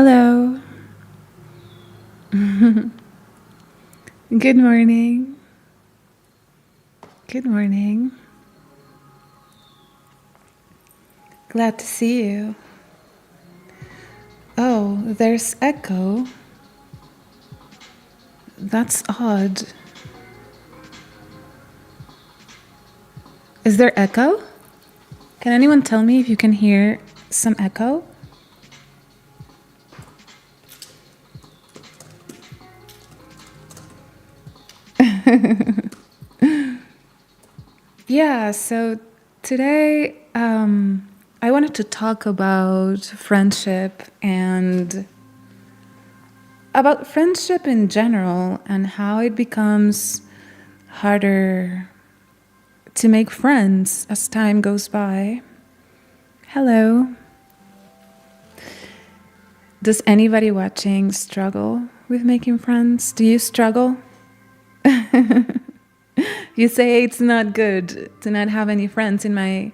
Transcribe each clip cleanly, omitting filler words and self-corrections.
Hello. Good morning. Good morning. Glad to see you. Oh, there's echo. That's odd. Is there echo? Can anyone tell me if you can hear some echo? Yeah, so today I wanted to talk about friendship and about friendship in general and how it becomes harder to make friends as time goes by. Hello. Does anybody watching struggle with making friends? Do you struggle? You say it's not good to not have any friends in my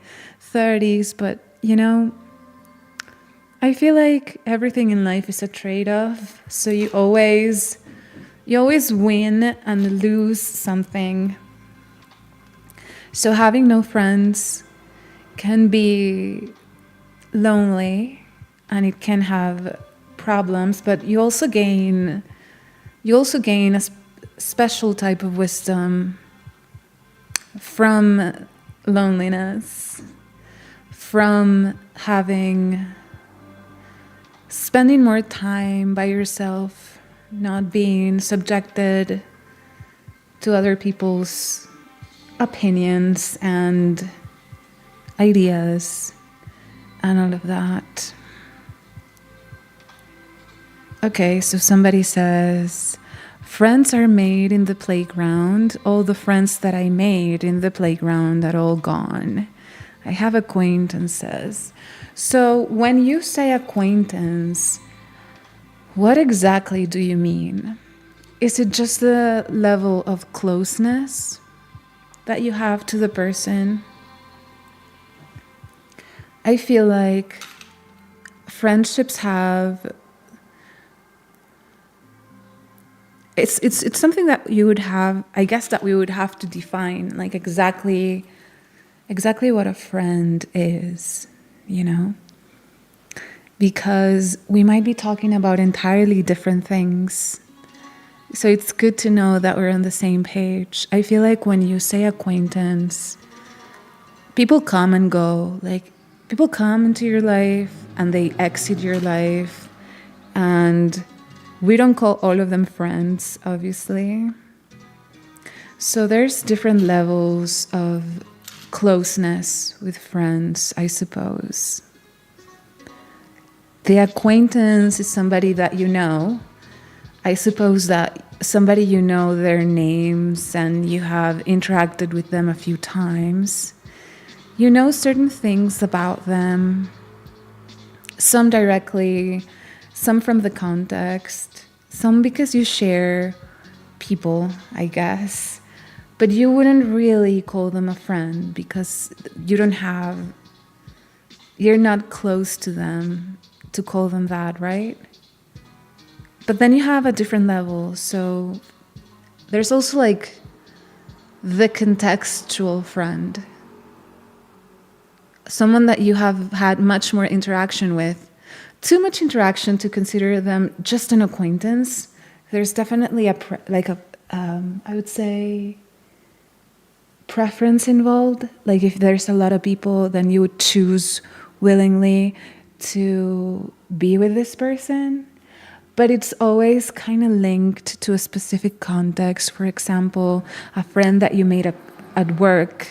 30s, but I feel like everything in life is a trade-off. So you always win and lose something. So having no friends can be lonely and it can have problems, but you also gain a special type of wisdom from loneliness, from spending more time by yourself, not being subjected to other people's opinions and ideas and all of that. Okay, so somebody says, friends are made in the playground. All the friends that I made in the playground are all gone. I have acquaintances. So when you say acquaintance, what exactly do you mean? Is it just the level of closeness that you have to the person? I feel like friendships have... It's something that you would have, I guess, that we would have to define, like exactly what a friend is, because we might be talking about entirely different things. So it's good to know that we're on the same page. I feel like when you say acquaintance, people come and go. Like, people come into your life and they exit your life, and we don't call all of them friends, obviously. So there's different levels of closeness with friends, I suppose. The acquaintance is somebody that you know. I suppose that somebody you know their names and you have interacted with them a few times. You know certain things about them, some directly, some from the context, some because you share people, I guess. But you wouldn't really call them a friend because you're not close to them to call them that, right? But then you have a different level. So there's also like the contextual friend. Someone that you have had much more interaction with. Too much interaction to consider them just an acquaintance. There's definitely I would say, preference involved. Like if there's a lot of people, then you would choose willingly to be with this person. But it's always kind of linked to a specific context. For example, a friend that you made at work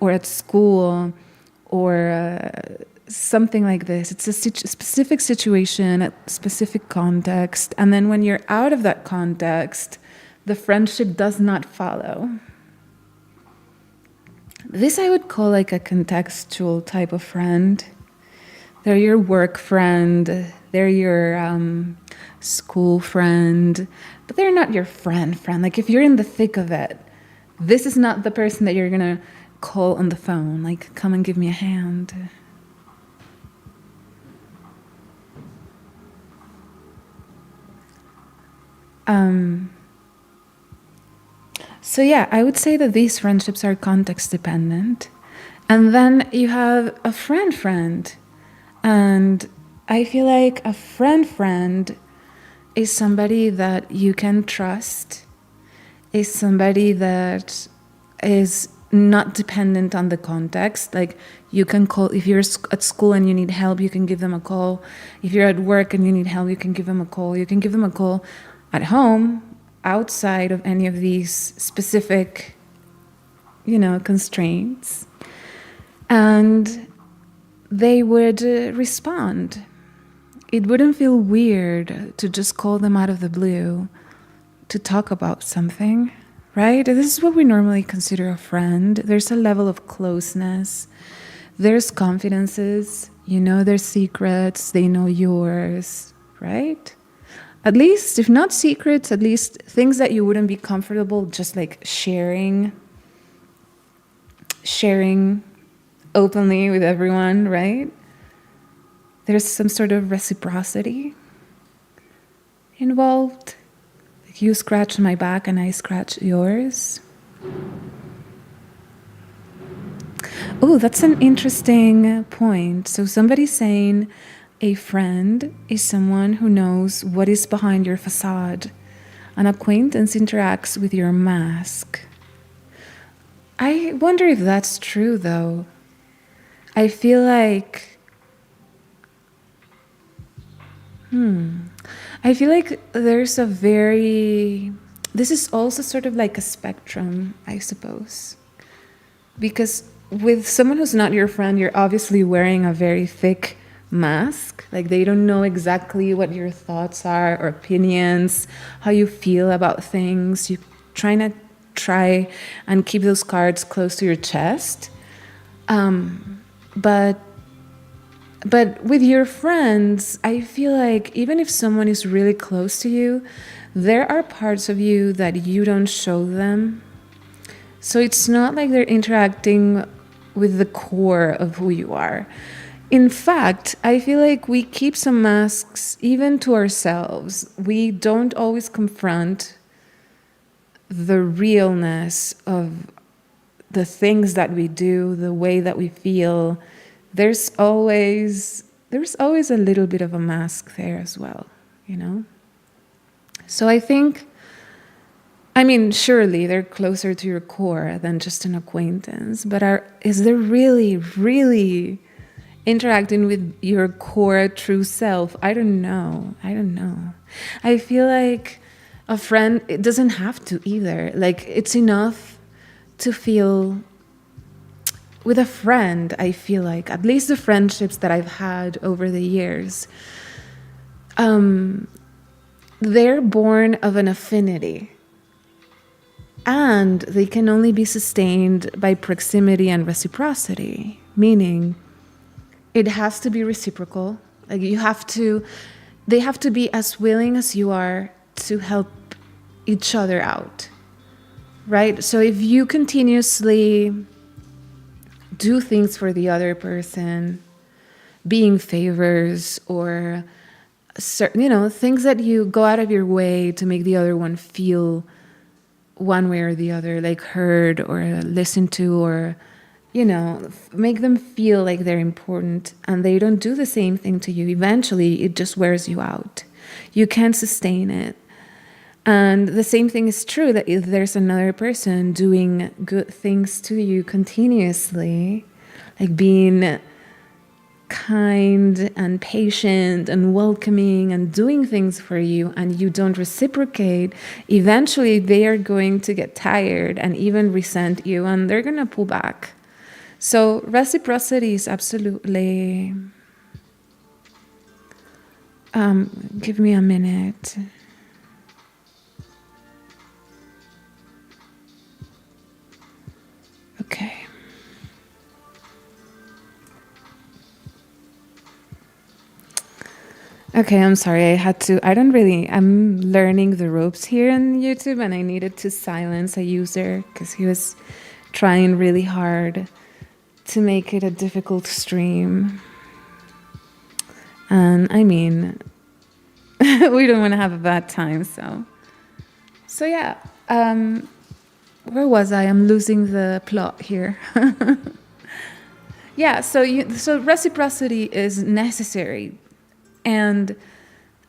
or at school or something like this. It's a specific situation, a specific context. And then when you're out of that context, the friendship does not follow. This I would call like a contextual type of friend. They're your work friend, they're your school friend, but they're not your friend. Like if you're in the thick of it, this is not the person that you're gonna call on the phone, like, come and give me a hand. So yeah, I would say that these friendships are context dependent. And then you have a friend. And I feel like a friend is somebody that you can trust, is somebody that is not dependent on the context. Like you can call, if you're at school and you need help, you can give them a call. If you're at work and you need help, you can give them a call. You can give them a call at home, outside of any of these specific, constraints. And they would respond. It wouldn't feel weird to just call them out of the blue to talk about something, right? This is what we normally consider a friend. There's a level of closeness. There's confidences. You know their secrets. They know yours, right? At least, if not secrets, at least things that you wouldn't be comfortable just like sharing openly with everyone, right? There's some sort of reciprocity involved. Like you scratch my back and I scratch yours. Oh, that's an interesting point. So somebody's saying a friend is someone who knows what is behind your facade. An acquaintance interacts with your mask. I wonder if that's true, though. I feel like there's this is also sort of like a spectrum, I suppose. Because with someone who's not your friend, you're obviously wearing a very thick mask. Like they don't know exactly what your thoughts are or opinions, how you feel about things. You try and keep those cards close to your chest. But with your friends, I feel like even if someone is really close to you, there are parts of you that you don't show them. So it's not like they're interacting with the core of who you are. In fact, I feel like we keep some masks even to ourselves. We don't always confront the realness of the things that we do, the way that we feel. There's always a little bit of a mask there as well, So I think, surely they're closer to your core than just an acquaintance, but is there really, really interacting with your core true self? I don't know. I feel like a friend, it doesn't have to either. Like it's enough to feel with a friend. I feel like at least the friendships that I've had over the years, they're born of an affinity, and they can only be sustained by proximity and reciprocity, meaning it has to be reciprocal. Like they have to be as willing as you are to help each other out, right? So if you continuously do things for the other person, being favors or certain, things that you go out of your way to make the other one feel one way or the other, like heard or listened to, or make them feel like they're important, and they don't do the same thing to you, eventually it just wears you out. You can't sustain it. And the same thing is true that if there's another person doing good things to you continuously, like being kind and patient and welcoming and doing things for you, and you don't reciprocate, eventually they are going to get tired and even resent you, and they're going to pull back. So reciprocity is absolutely... give me a minute. Okay. Okay, I'm sorry. I'm learning the ropes here on YouTube, and I needed to silence a user because he was trying really hard to make it a difficult stream. And we don't want to have a bad time, so So yeah, where was I? I'm losing the plot here. Yeah, so reciprocity is necessary, and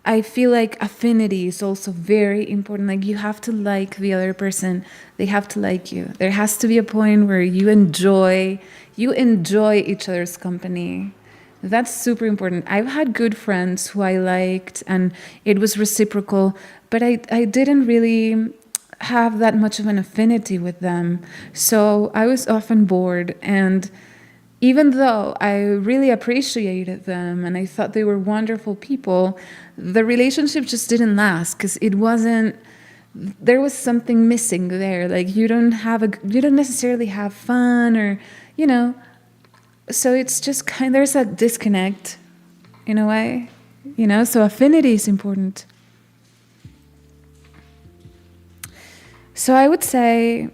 I feel like affinity is also very important. Like you have to like the other person, they have to like you. There has to be a point where you enjoy each other's company. That's super important. I've had good friends who I liked and it was reciprocal, but I didn't really have that much of an affinity with them. So I was often bored, and even though I really appreciated them and I thought they were wonderful people, the relationship just didn't last because there was something missing there. Like you don't necessarily have fun, or, you know, so it's just there's a disconnect in a way, so affinity is important. So I would say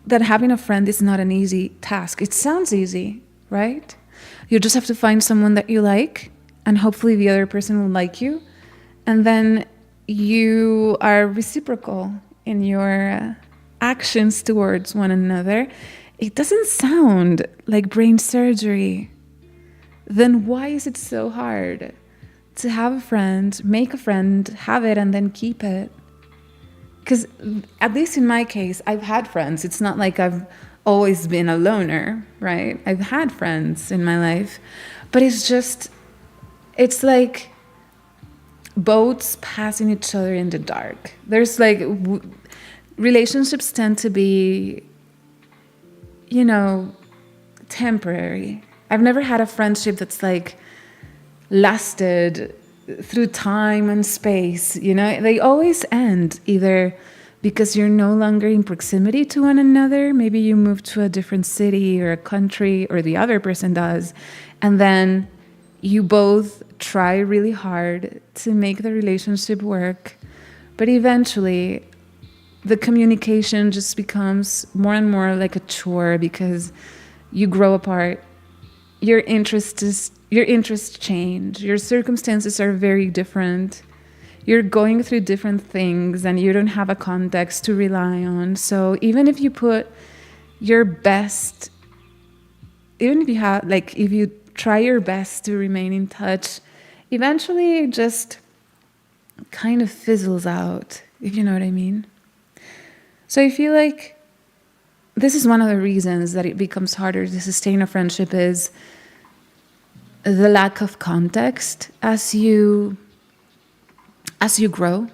that having a friend is not an easy task. It sounds easy, right? You just have to find someone that you like, and hopefully the other person will like you. And then you are reciprocal in your actions towards one another. It doesn't sound like brain surgery. Then why is it so hard to have a friend, make a friend, have it, and then keep it? Because at least in my case, I've had friends. It's not like I've always been a loner, right? I've had friends in my life. But it's like boats passing each other in the dark. There's like, relationships tend to be, temporary. I've never had a friendship that's like lasted through time and space. They always end either because you're no longer in proximity to one another. Maybe you move to a different city or a country, or the other person does, and then you both try really hard to make the relationship work, but eventually the communication just becomes more and more like a chore because you grow apart. Your interests change. Your circumstances are very different. You're going through different things and you don't have a context to rely on. So even if you put your best, even if if you try your best to remain in touch, eventually it just kind of fizzles out, if you know what I mean. So I feel like this is one of the reasons that it becomes harder to sustain a friendship, is the lack of context as you grow.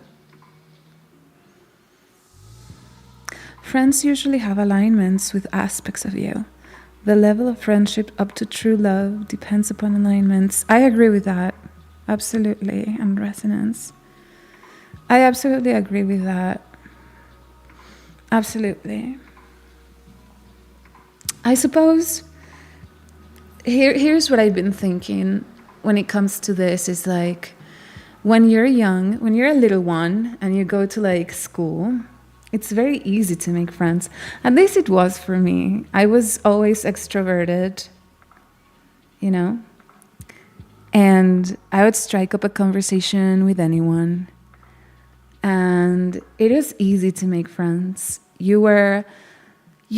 Friends usually have alignments with aspects of you. The level of friendship up to true love depends upon alignments. I agree with that. Absolutely. And resonance. I absolutely agree with that. Absolutely. I suppose here's what I've been thinking when it comes to this, is like, when you're young, when you're a little one and you go to like school, it's very easy to make friends. At least it was for me. I was always extroverted, and I would strike up a conversation with anyone. And it is easy to make friends. You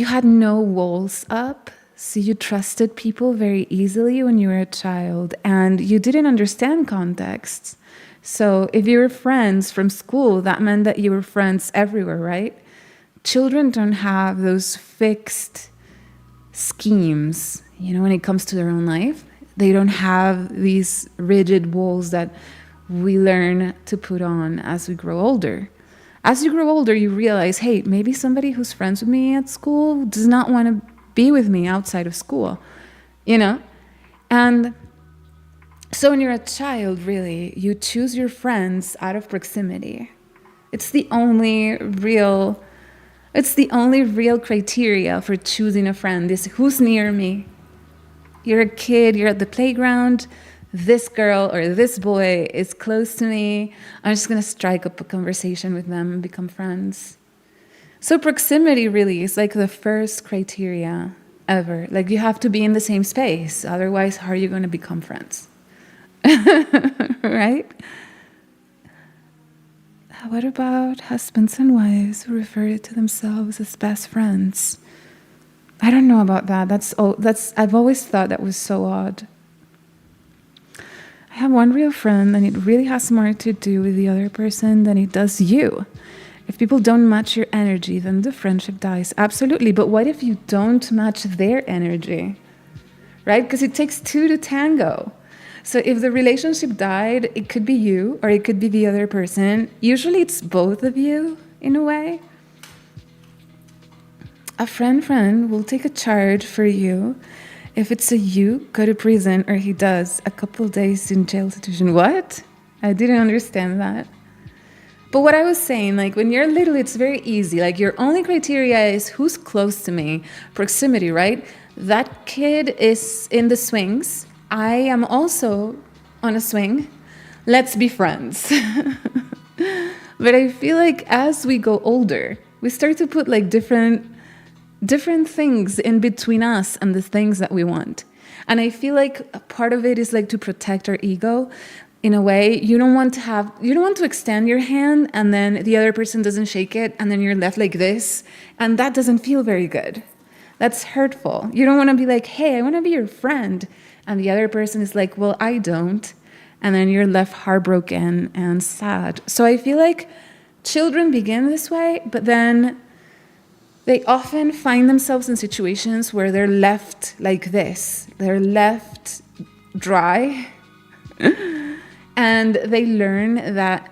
had no walls up, so you trusted people very easily when you were a child, and you didn't understand context. So if you were friends from school, that meant that you were friends everywhere, right? Children don't have those fixed schemes, when it comes to their own life. They don't have these rigid walls that we learn to put on as we grow older. As you grow older, you realize, hey, maybe somebody who's friends with me at school does not want to be with me outside of school, And so when you're a child, really, you choose your friends out of proximity. It's the only real criteria for choosing a friend, is who's near me. You're a kid, you're at the playground, this girl or this boy is close to me, I'm just going to strike up a conversation with them and become friends. So proximity really is like the first criteria ever. Like you have to be in the same space, otherwise how are you going to become friends? Right? What about husbands and wives who refer to themselves as best friends? I don't know about that. I've always thought that was so odd. I have one real friend, and it really has more to do with the other person than it does you. If people don't match your energy, then the friendship dies. Absolutely. But what if you don't match their energy? Right? Because it takes two to tango. So if the relationship died, it could be you or it could be the other person. Usually it's both of you in a way. A friend will take a charge for you. If it's a you, go to prison, or he does a couple days in jail situation. What? I didn't understand that. But what I was saying, like when you're little, it's very easy. Like your only criteria is who's close to me, proximity, right? That kid is in the swings. I am also on a swing. Let's be friends. But I feel like as we go older, we start to put like different things in between us and the things that we want. And I feel like a part of it is like to protect our ego. In a way, you don't want to extend your hand and then the other person doesn't shake it and then you're left like this. And that doesn't feel very good. That's hurtful. You don't want to be like, hey, I want to be your friend. And the other person is like, well, I don't. And then you're left heartbroken and sad. So I feel like children begin this way, but then they often find themselves in situations where they're left like this. They're left dry. And they learn that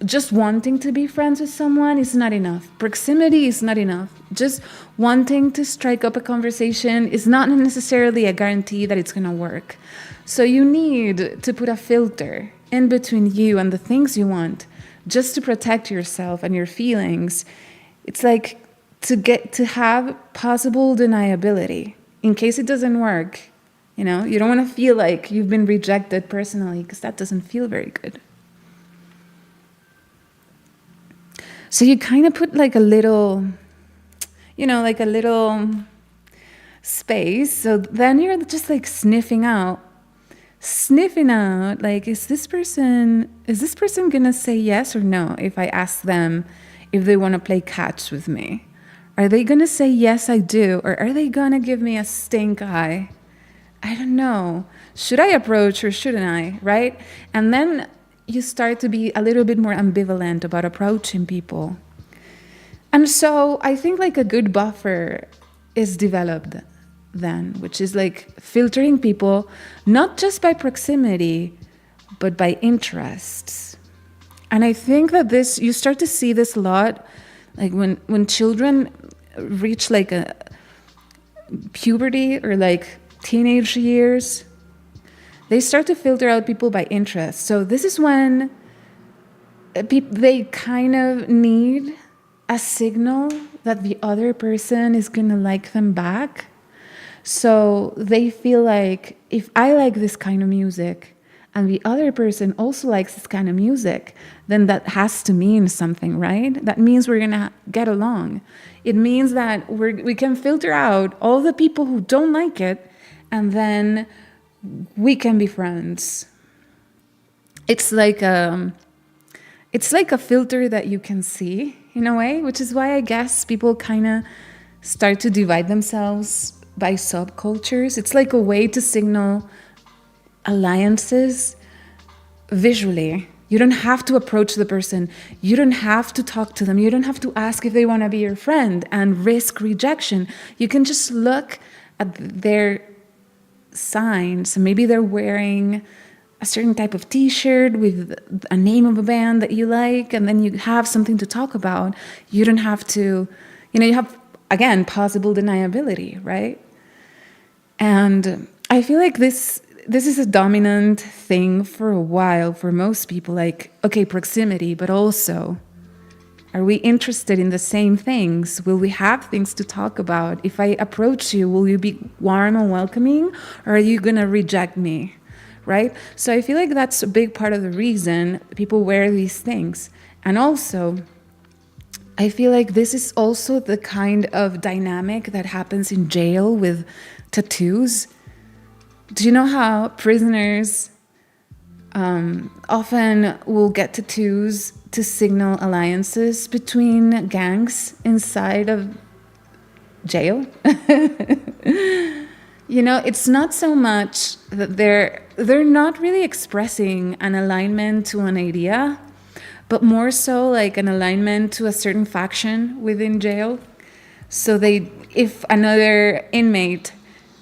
just wanting to be friends with someone is not enough. Proximity is not enough. Just wanting to strike up a conversation is not necessarily a guarantee that it's going to work. So you need to put a filter in between you and the things you want just to protect yourself and your feelings. It's like to have possible deniability in case it doesn't work. You know, you don't want to feel like you've been rejected personally because that doesn't feel very good. So you kind of put like a little, like a little space. So then you're just like sniffing out, like, is this person going to say yes or no if I ask them if they want to play catch with me? Are they going to say yes, I do? Or are they going to give me a stink eye? I don't know. Should I approach or shouldn't I, right? And then you start to be a little bit more ambivalent about approaching people. And so I think like a good buffer is developed then, which is like filtering people, not just by proximity, but by interests. And I think that you start to see this a lot, like when children reach like a puberty or like teenage years, they start to filter out people by interest. So this is when they kind of need a signal that the other person is going to like them back. So they feel like if I like this kind of music and the other person also likes this kind of music, then that has to mean something, right? That means we're going to get along. It means that we can filter out all the people who don't like it, and then we can be friends. It's like a filter that you can see in a way, which is why I guess people kind of start to divide themselves by subcultures. It's like a way to signal alliances visually. You don't have to approach the person. You don't have to talk to them. You don't have to ask if they want to be your friend and risk rejection. You can just look at their signs. Maybe they're wearing a certain type of t-shirt with a name of a band that you like, and then you have something to talk about. You don't have to, you have, again, possible deniability, right? And I feel like this is a dominant thing for a while for most people, like, okay, proximity, but also, are we interested in the same things? Will we have things to talk about? If I approach you, will you be warm and welcoming, or are you going to reject me, right? So I feel like that's a big part of the reason people wear these things. And also, I feel like this is also the kind of dynamic that happens in jail with tattoos. Do you know how prisoners often will get tattoos to signal alliances between gangs inside of jail. You know, it's not so much that they're not really expressing an alignment to an idea, but more so like an alignment to a certain faction within jail. So if another inmate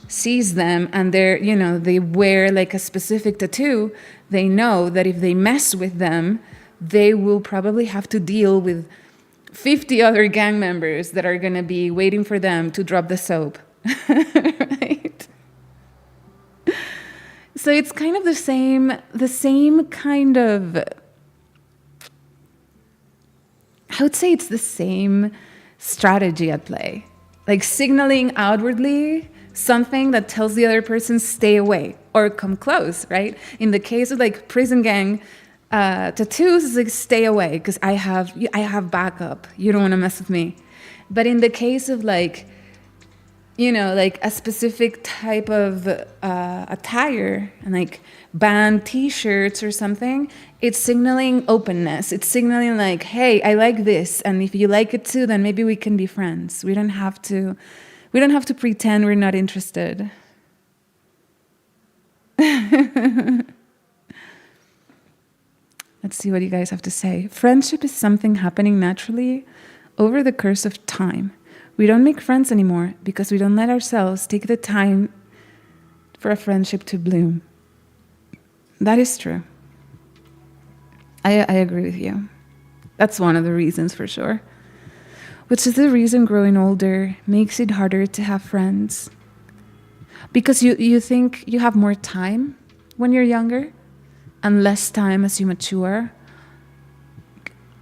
sees them and they wear like a specific tattoo, they know that if they mess with them, they will probably have to deal with 50 other gang members that are going to be waiting for them to drop the soap. Right? So it's kind of the same kind of, I would say it's the same strategy at play. Like signaling outwardly something that tells the other person stay away or come close, right? In the case of like prison gang tattoos, it's like stay away because I have backup. You don't want to mess with me. But in the case of like, like a specific type of attire and like band t-shirts or something, it's signaling openness. It's signaling like, hey, I like this, and if you like it too, then maybe we can be friends. We don't have to pretend we're not interested. Let's see what you guys have to say. Friendship is something happening naturally over the course of time. We don't make friends anymore because we don't let ourselves take the time for a friendship to bloom. That is true. I agree with you. That's one of the reasons for sure. Which is the reason growing older makes it harder to have friends. Because you think you have more time when you're younger and less time as you mature.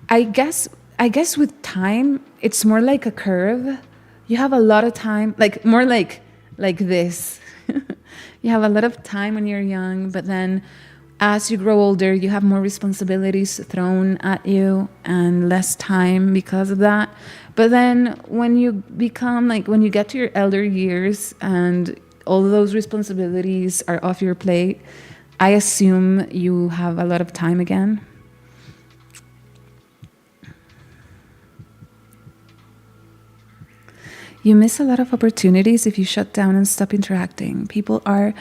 I guess with time, it's more like a curve. You have a lot of time, like more like this. You have a lot of time when you're young, but then as you grow older, you have more responsibilities thrown at you and less time because of that. But then when you get to your elder years and all those responsibilities are off your plate, I assume you have a lot of time again. You miss a lot of opportunities if you shut down and stop interacting. People are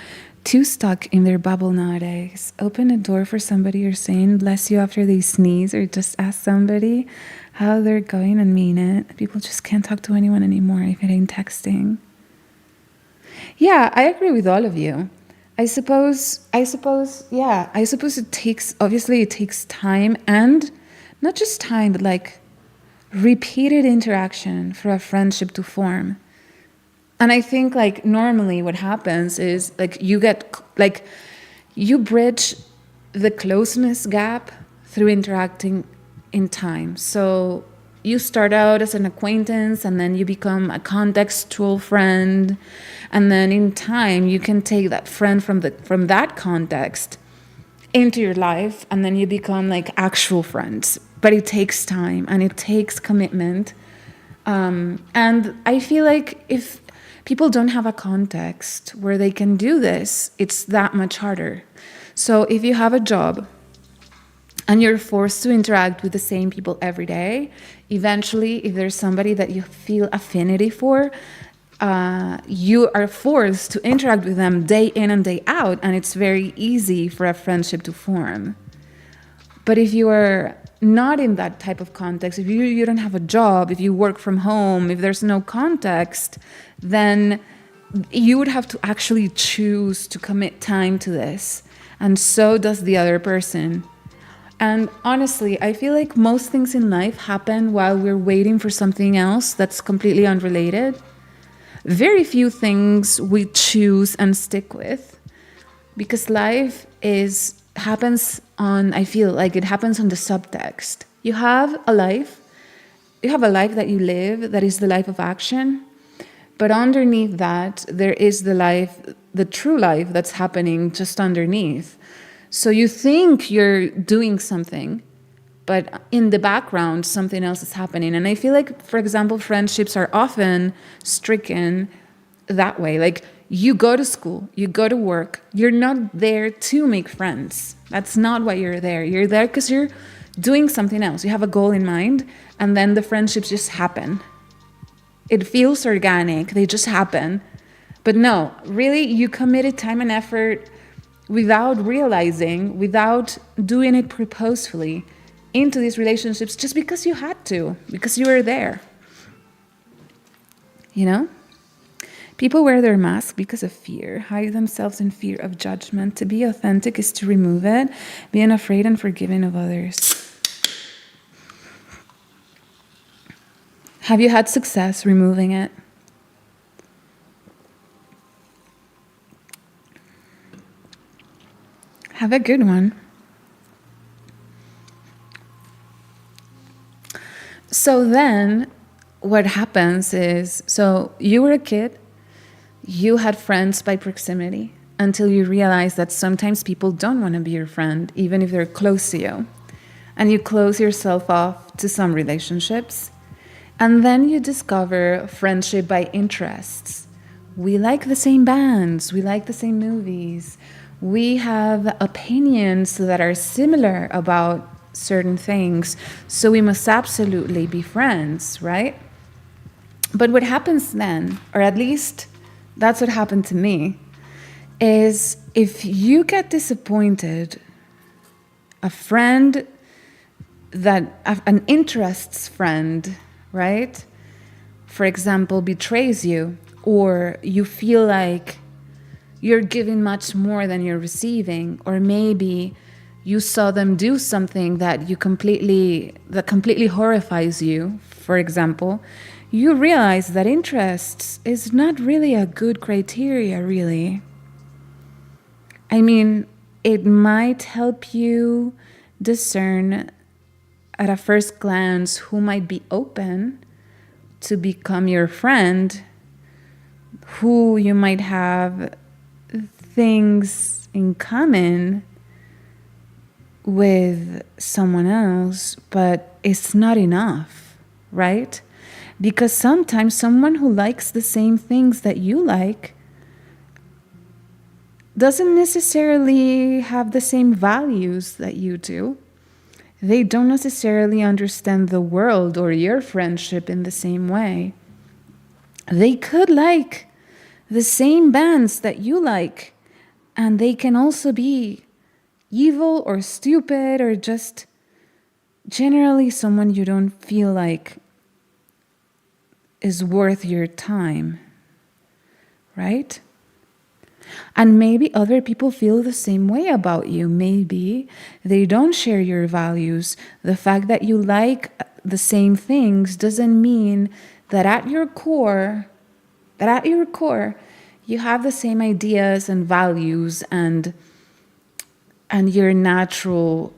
too stuck in their bubble nowadays. Open a door for somebody you're saying bless you after they sneeze, or just ask somebody how they're going and mean it. People just can't talk to anyone anymore if it ain't texting. Yeah, I agree with all of you. I suppose it takes time, and not just time, but like repeated interaction for a friendship to form. And I think like normally what happens is like you bridge the closeness gap through interacting in time. So you start out as an acquaintance and then you become a contextual friend. And then in time you can take that friend from that context into your life, and then you become like actual friends. But it takes time and it takes commitment. And I feel like if people don't have a context where they can do this, it's that much harder. So if you have a job and you're forced to interact with the same people every day, eventually, if there's somebody that you feel affinity for, you are forced to interact with them day in and day out, and it's very easy for a friendship to form. But if you are not in that type of context, if you don't have a job, if you work from home, if there's no context, then you would have to actually choose to commit time to this. And so does the other person. And honestly, I feel like most things in life happen while we're waiting for something else that's completely unrelated. Very few things we choose and stick with, because life happens on the subtext. You have a life that you live, that is the life of action, but underneath that there is the true life that's happening just underneath. So you think you're doing something, but in the background something else is happening. And I feel like, for example, friendships are often stricken that way. Like, you go to school, you go to work, you're not there to make friends. That's not why you're there. You're there because you're doing something else. You have a goal in mind, and then the friendships just happen. It feels organic. They just happen. But no, really, you committed time and effort without realizing, without doing it purposefully into these relationships just because you had to, because you were there. You know? People wear their mask because of fear, hide themselves in fear of judgment. To be authentic is to remove it, being afraid and forgiving of others. Have you had success removing it? Have a good one. So then what happens is, so you were a kid, you had friends by proximity until you realize that sometimes people don't want to be your friend, even if they're close to you. And you close yourself off to some relationships. And then you discover friendship by interests. We like the same bands, we like the same movies, we have opinions that are similar about certain things, so we must absolutely be friends, right? But what happens then, or at least that's what happened to me, is if you get disappointed, an interests friend, right, for example, betrays you, or you feel like you're giving much more than you're receiving, or maybe you saw them do something that completely horrifies you, for example, you realize that interests is not really a good criteria, really. I mean, it might help you discern at a first glance who might be open to become your friend, who you might have things in common with someone else, but it's not enough, right? Because sometimes someone who likes the same things that you like doesn't necessarily have the same values that you do. They don't necessarily understand the world or your friendship in the same way. They could like the same bands that you like, and they can also be evil or stupid or just generally someone you don't feel like is worth your time, right? And maybe other people feel the same way about you. Maybe they don't share your values. The fact that you like the same things doesn't mean that at your core, you have the same ideas and values and your natural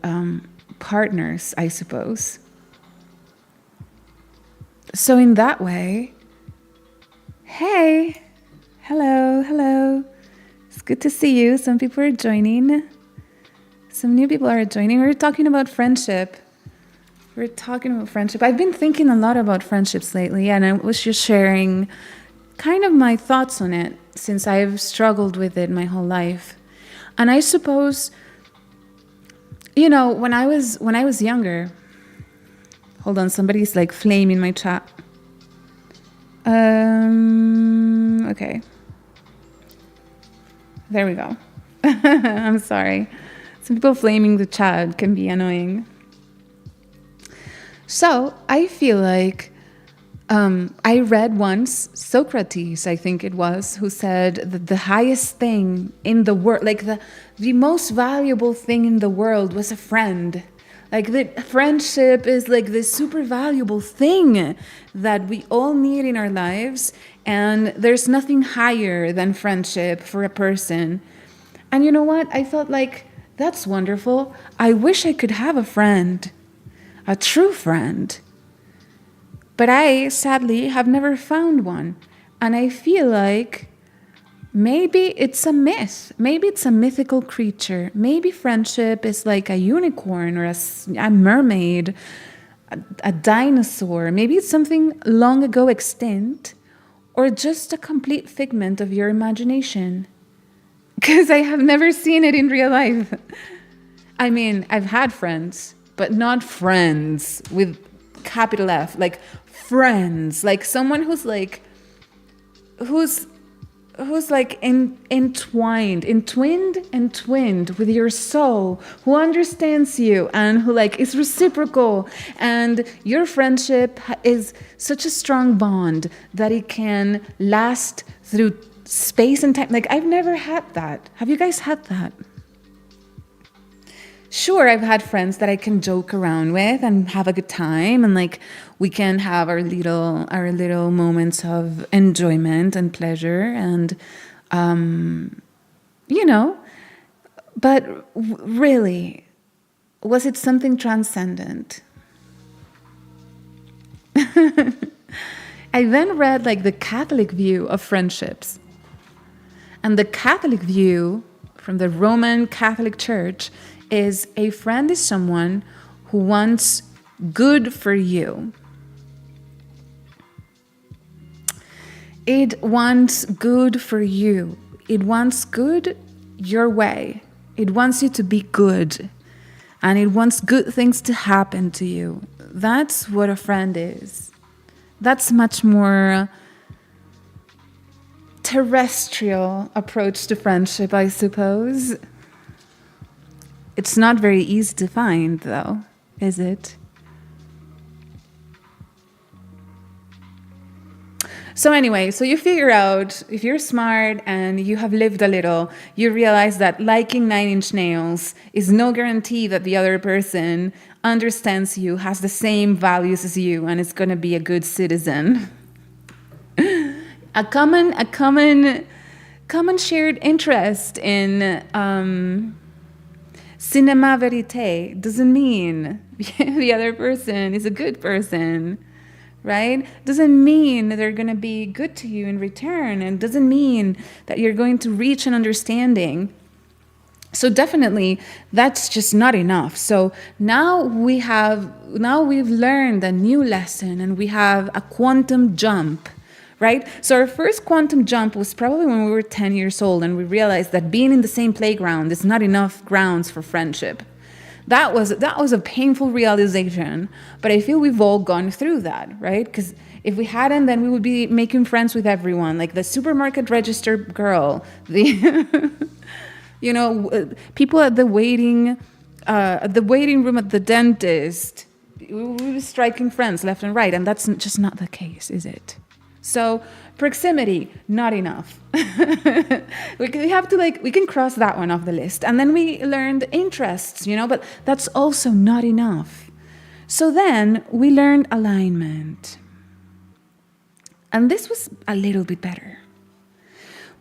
partners, I suppose. So in that way, hey, hello. It's good to see you. Some people are joining. Some new people are joining. We're talking about friendship. I've been thinking a lot about friendships lately, and I was just sharing kind of my thoughts on it since I've struggled with it my whole life. And I suppose, you know, when I was younger, hold on, somebody's like flaming my chat. Okay. There we go. I'm sorry. Some people flaming the chat can be annoying. So I feel like I read once Socrates, I think it was, who said that the highest thing in the world, like the most valuable thing in the world was a friend. Like the friendship is like this super valuable thing that we all need in our lives. And there's nothing higher than friendship for a person. And you know what? I thought like, that's wonderful. I wish I could have a friend, a true friend. But I, sadly, have never found one. And I feel like maybe it's a myth. Maybe it's a mythical creature. Maybe friendship is like a unicorn or a mermaid, a dinosaur. Maybe it's something long ago extinct, or just a complete figment of your imagination. Because I have never seen it in real life. I mean, I've had friends, but not friends with capital F, like friends, like someone who's like entwined with your soul, who understands you and who like is reciprocal, and your friendship is such a strong bond that it can last through space and time. Like, I've never had that. Have you guys had that? Sure, I've had friends that I can joke around with and have a good time, and like we can have our little moments of enjoyment and pleasure, and but really, was it something transcendent? I then read like the Catholic view of friendships, and the Catholic view from the Roman Catholic Church is a friend is someone who wants good for you. It wants good for you. It wants good your way. It wants you to be good. And it wants good things to happen to you. That's what a friend is. That's much more terrestrial approach to friendship, I suppose. It's not very easy to find, though, is it? So anyway, so you figure out, if you're smart and you have lived a little, you realize that liking 9-inch nails is no guarantee that the other person understands you, has the same values as you, and is going to be a good citizen. A common shared interest in cinema verite doesn't mean the other person is a good person, right? Doesn't mean that they're going to be good to you in return, and doesn't mean that you're going to reach an understanding. So definitely that's just not enough. So now we've learned a new lesson, and we have a quantum jump. Right? So our first quantum jump was probably when we were 10 years old, and we realized that being in the same playground is not enough grounds for friendship. That was a painful realization, but I feel we've all gone through that, right? Because if we hadn't, then we would be making friends with everyone, like the supermarket register girl, the people at the waiting room at the dentist. We would be striking friends left and right, and that's just not the case, is it? So proximity, not enough. we can cross that one off the list. And then we learned interests, but that's also not enough. So then we learned alignment. And this was a little bit better.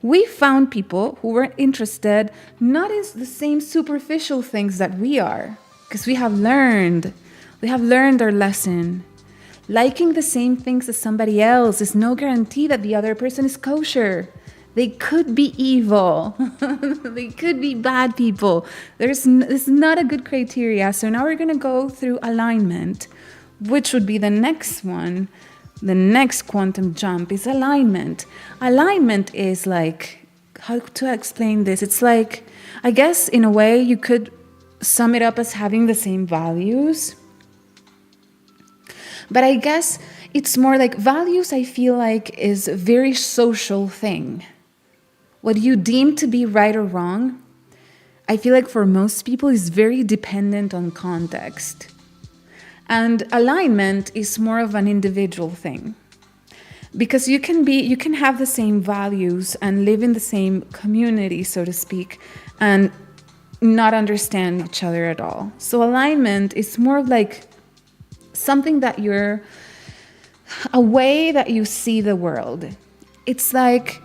We found people who were interested not in the same superficial things that we are, because we have learned our lesson. Liking the same things as somebody else is no guarantee that the other person is kosher. They could be evil. They could be bad people. This is not a good criteria. So now we're going to go through alignment, which would be the next one. The next quantum jump is alignment. Alignment is like, how to explain this? It's like, I guess in a way you could sum it up as having the same values. But I guess it's more like values, I feel like, is a very social thing. What you deem to be right or wrong, I feel like for most people is very dependent on context. And alignment is more of an individual thing. Because you can have the same values and live in the same community, so to speak, and not understand each other at all. So alignment is more of like something that a way that you see the world. It's like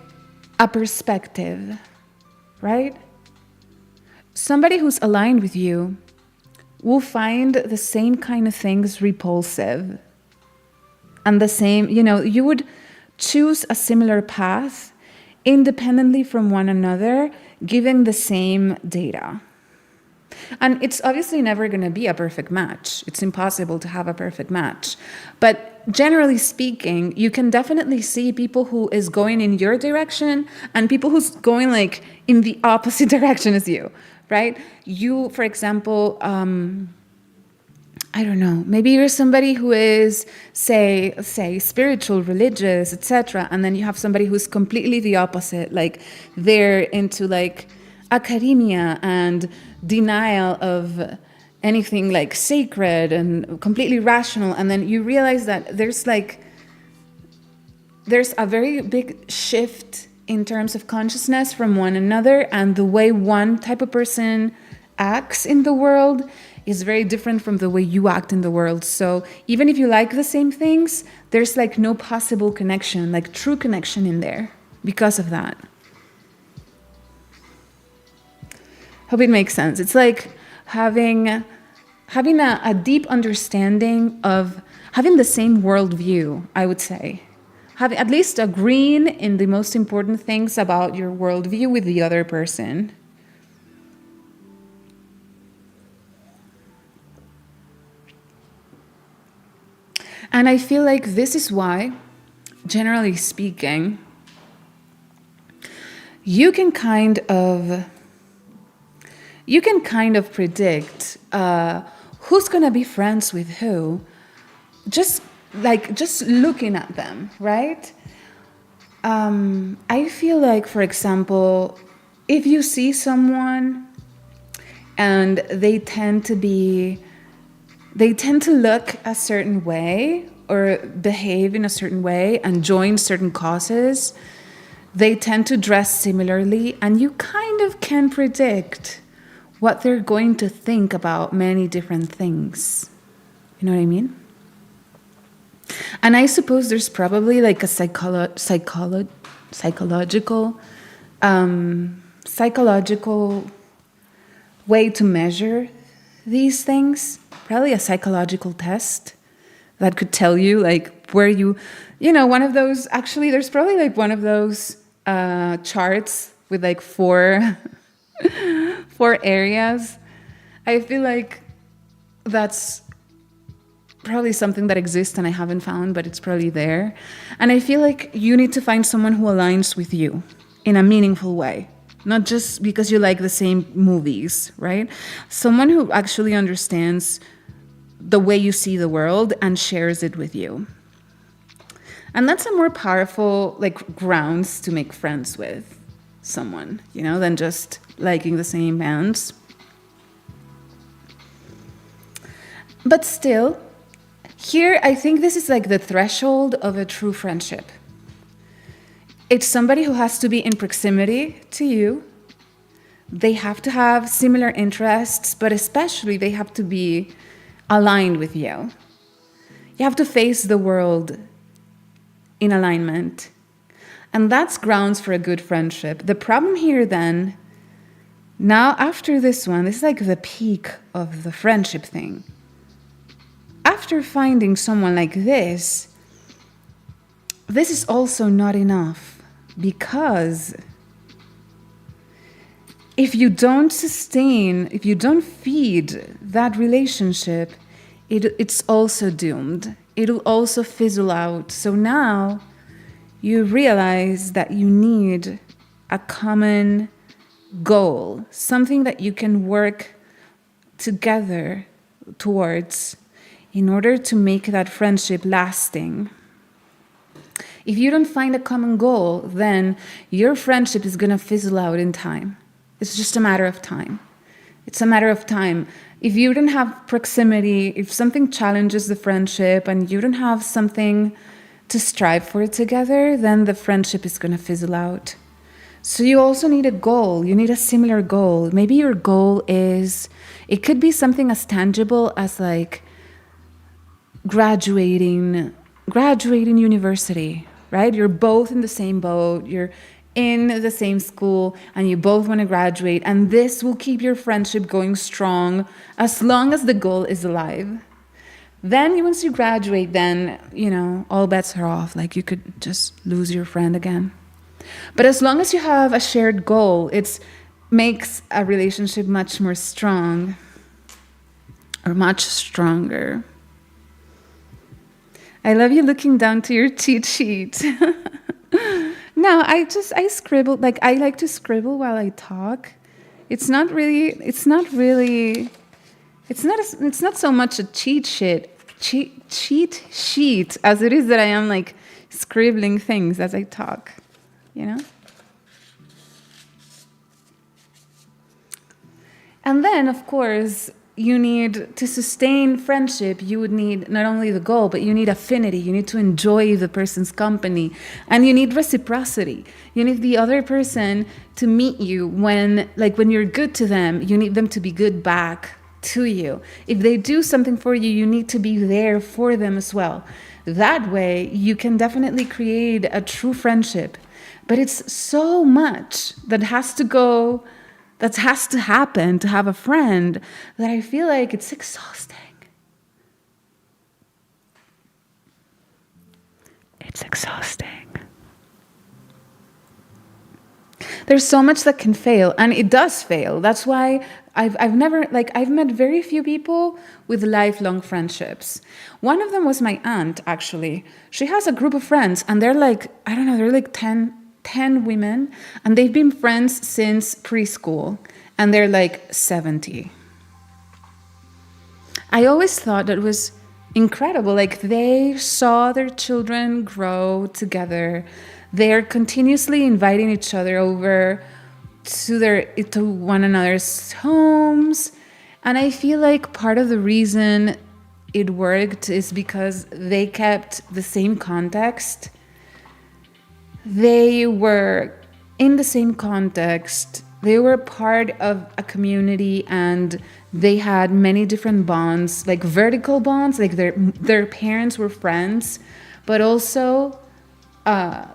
a perspective, right? Somebody who's aligned with you will find the same kind of things repulsive. And the same, you would choose a similar path independently from one another, given the same data. And it's obviously never going to be a perfect match. It's impossible to have a perfect match. But generally speaking, you can definitely see people who is going in your direction and people who's going like in the opposite direction as you, right? You, for example, I don't know, maybe you're somebody who is, say spiritual, religious, etc., and then you have somebody who's completely the opposite, like they're into like academia and denial of anything like sacred and completely rational, and then you realize that there's a very big shift in terms of consciousness from one another, and the way one type of person acts in the world is very different from the way you act in the world. So even if you like the same things, there's like no possible connection, like true connection in there because of that. Hope it makes sense. It's like having a deep understanding of having the same worldview, I would say. Having at least agreeing in the most important things about your worldview with the other person. And I feel like this is why, generally speaking, you can kind of predict who's gonna be friends with who, just looking at them, right? I feel like, for example, if you see someone and they tend to look a certain way or behave in a certain way and join certain causes, they tend to dress similarly, and you kind of can predict what they're going to think about many different things. You know what I mean? And I suppose there's probably like a psychological way to measure these things. Probably a psychological test that could tell you like where one of those, actually there's probably like one of those charts with like four areas. I feel like that's probably something that exists and I haven't found, but it's probably there. And I feel like you need to find someone who aligns with you in a meaningful way. Not just because you like the same movies, right? Someone who actually understands the way you see the world and shares it with you. And that's a more powerful like grounds to make friends with someone, than just liking the same bands. But still, here I think this is like the threshold of a true friendship. It's somebody who has to be in proximity to you. They have to have similar interests, but especially they have to be aligned with you. You have to face the world in alignment. And that's grounds for a good friendship. The problem here then, now after this one, this is like the peak of the friendship thing. After finding someone like this is also not enough. Because if you don't feed that relationship, it's also doomed. It'll also fizzle out. So now you realize that you need a common goal, something that you can work together towards in order to make that friendship lasting. If you don't find a common goal, then your friendship is going to fizzle out in time. It's just a matter of time. It's a matter of time. If you don't have proximity, if something challenges the friendship and you don't have something to strive for together, then the friendship is going to fizzle out. So you also need a goal. You need a similar goal. Maybe your goal is, it could be something as tangible as like graduating university, right? You're both in the same boat, you're in the same school, and you both want to graduate, and this will keep your friendship going strong as long as the goal is alive. Then once you graduate, then, all bets are off. Like you could just lose your friend again. But as long as you have a shared goal, it makes a relationship much more strong, or much stronger. I love you looking down to your cheat sheet. No, I scribble. Like I like to scribble while I talk. It's not really it's not so much a cheat sheet as it is that I am like scribbling things as I talk, you know? And then, of course, you need to sustain friendship. You would need not only the goal, but you need affinity. You need to enjoy the person's company. And you need reciprocity. You need the other person to meet you when you're good to them. You need them to be good back to you. If they do something for you, you need to be there for them as well. That way, you can definitely create a true friendship. But it's so much that has to happen to have a friend that I feel like it's exhausting. It's exhausting. There's so much that can fail, and it does fail. That's why I've met very few people with lifelong friendships. One of them was my aunt, actually. She has a group of friends, and they're like 10 women, and they've been friends since preschool, and they're like 70. I always thought that was incredible. Like, they saw their children grow together. They're continuously inviting each other over to one another's homes. And I feel like part of the reason it worked is because they kept the same context. They were in the same context. They were part of a community, and they had many different bonds, like vertical bonds, like their parents were friends, but also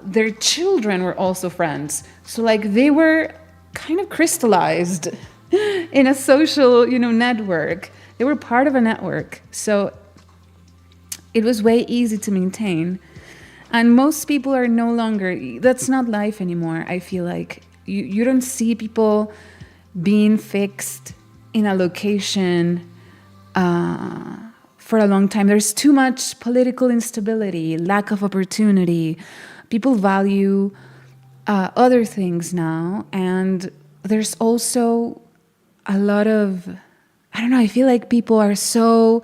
their children were also friends. So like they were kind of crystallized in a social, network. They were part of a network. So it was way easy to maintain. And most people are no longer, that's not life anymore. I feel like you don't see people being fixed in a location for a long time. There's too much political instability, lack of opportunity. People value other things now. And there's also a lot of, I feel like people are so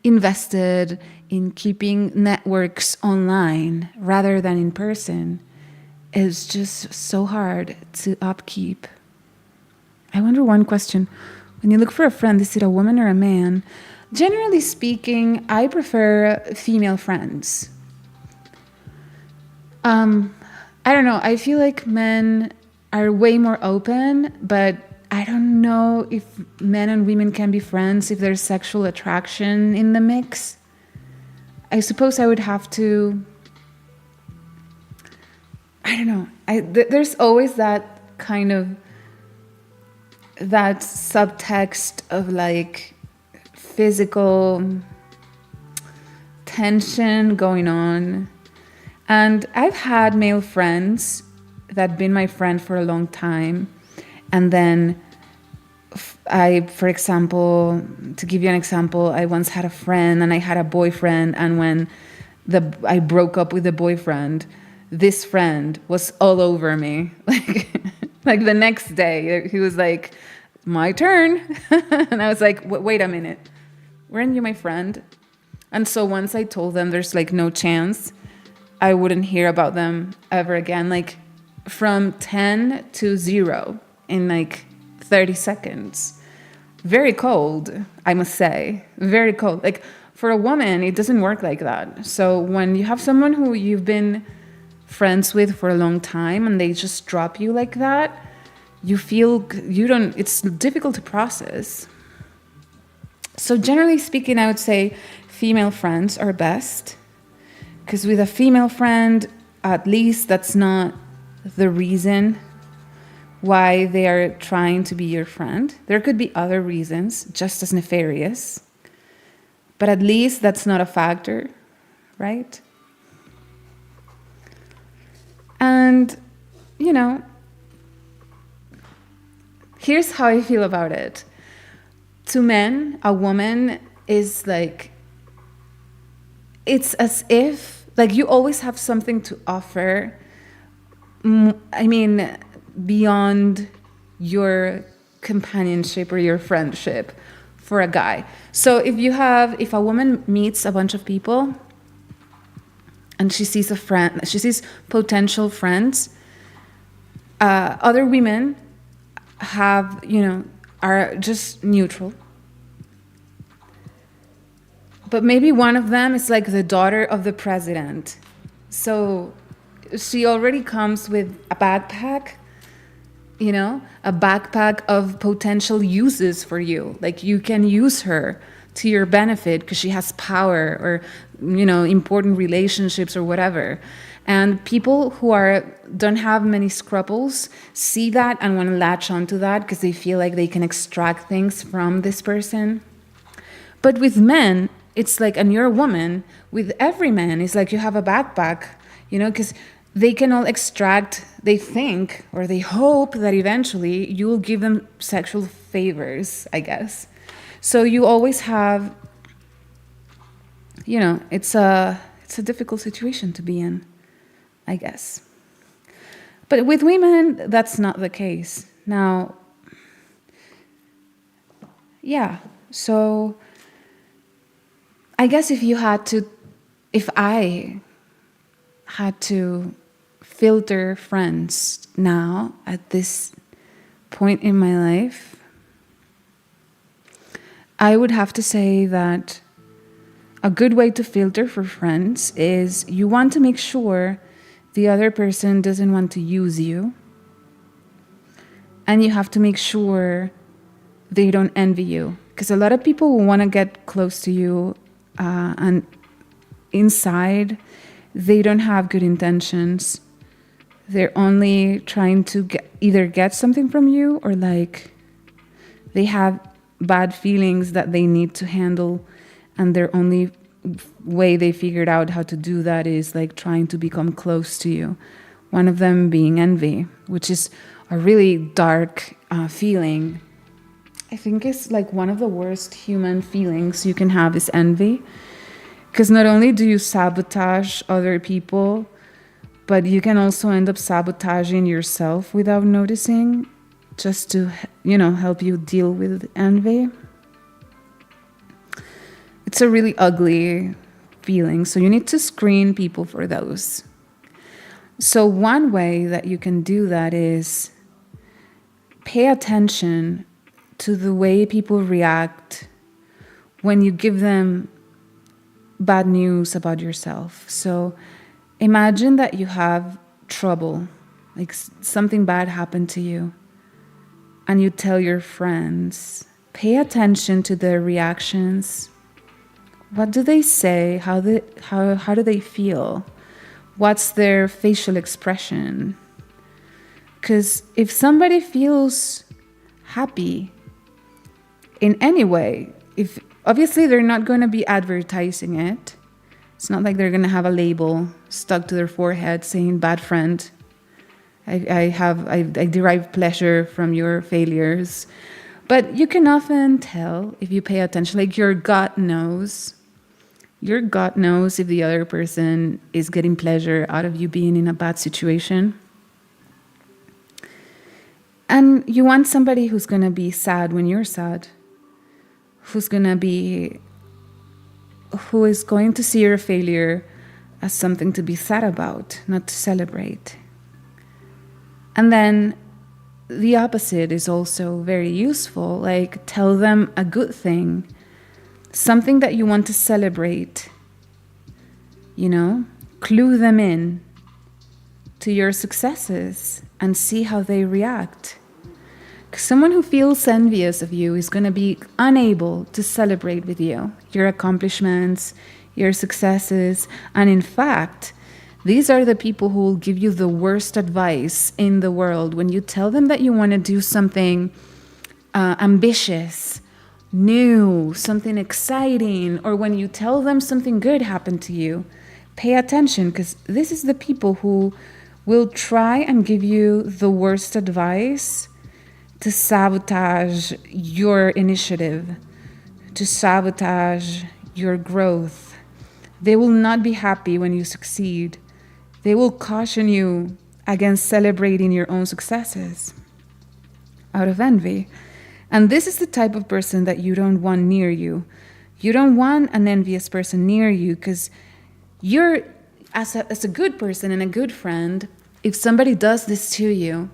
invested in keeping networks online rather than in person. Is just so hard to upkeep. I wonder one question. When you look for a friend, is it a woman or a man? Generally speaking, I prefer female friends. I don't know. I feel like men are way more open, but I don't know if men and women can be friends if there's sexual attraction in the mix. I suppose I would have to... I don't know. There's always that kind of, that subtext of like physical tension going on. And I've had male friends that been my friend for a long time. And then for example, to give you an example, I once had a friend and I had a boyfriend. And when I broke up with the boyfriend, this friend was all over me. Like the next day, he was like, my turn. And I was like, wait a minute. Weren't you my friend? And so once I told them there's like no chance I wouldn't hear about them ever again, like from 10 to 0 in like 30 seconds. Very cold, I must say. Very cold. Like for a woman, it doesn't work like that. So when you have someone who you've been friends with for a long time and they just drop you like that, it's difficult to process. So generally speaking, I would say female friends are best, because with a female friend, at least that's not the reason why they are trying to be your friend. There could be other reasons just as nefarious, but at least that's not a factor, right? And, here's how I feel about it. To men, a woman is like, it's as if, like, you always have something to offer. Beyond your companionship or your friendship. for a guy. So if a woman meets a bunch of people and she sees potential friends, other women are just neutral. But maybe one of them is like the daughter of the president. So she already comes with a backpack, a backpack of potential uses for you. Like you can use her to your benefit because she has power or, important relationships or whatever. And people who don't have many scruples see that and want to latch onto that because they feel like they can extract things from this person. But with men, it's like, and you're a woman, with every man, it's like you have a backpack, because they can all extract, they think, or they hope that eventually you will give them sexual favors, I guess. So you always have, it's a difficult situation to be in, I guess. But with women, that's not the case. Now, yeah, so I guess if I had to filter friends now at this point in my life, I would have to say that a good way to filter for friends is you want to make sure the other person doesn't want to use you, and you have to make sure they don't envy you, because a lot of people will want to get close to you and inside they don't have good intentions. They're only trying to either get something from you, or like they have bad feelings that they need to handle, and their only way they figured out how to do that is like trying to become close to you. One of them being envy, which is a really dark feeling. I think it's like one of the worst human feelings you can have is envy. Because not only do you sabotage other people, but you can also end up sabotaging yourself without noticing, just to, help you deal with envy. It's a really ugly feeling, so you need to screen people for those. So one way that you can do that is pay attention to the way people react when you give them bad news about yourself. So imagine that you have trouble, like something bad happened to you, and you tell your friends. Pay attention to their reactions. What do they say? How do they feel? What's their facial expression? Because if somebody feels happy in any way, obviously they're not going to be advertising it. It's not like they're going to have a label stuck to their forehead saying "bad friend." I derive pleasure from your failures. But you can often tell if you pay attention, like your gut knows. Your gut knows if the other person is getting pleasure out of you being in a bad situation. And you want somebody who's going to be sad when you're sad. Who is going to see your failure as something to be sad about, not to celebrate. And then the opposite is also very useful. Like, tell them a good thing, something that you want to celebrate, clue them in to your successes and see how they react. Because someone who feels envious of you is going to be unable to celebrate with you your accomplishments, your successes. And in fact, these are the people who will give you the worst advice in the world. When you tell them that you want to do something ambitious, new, something exciting, or when you tell them something good happened to you, pay attention, because this is the people who will try and give you the worst advice to sabotage your initiative, to sabotage your growth. They will not be happy when you succeed. They will caution you against celebrating your own successes out of envy. And this is the type of person that you don't want near you. You don't want an envious person near you, because you're, as a good person and a good friend, if somebody does this to you,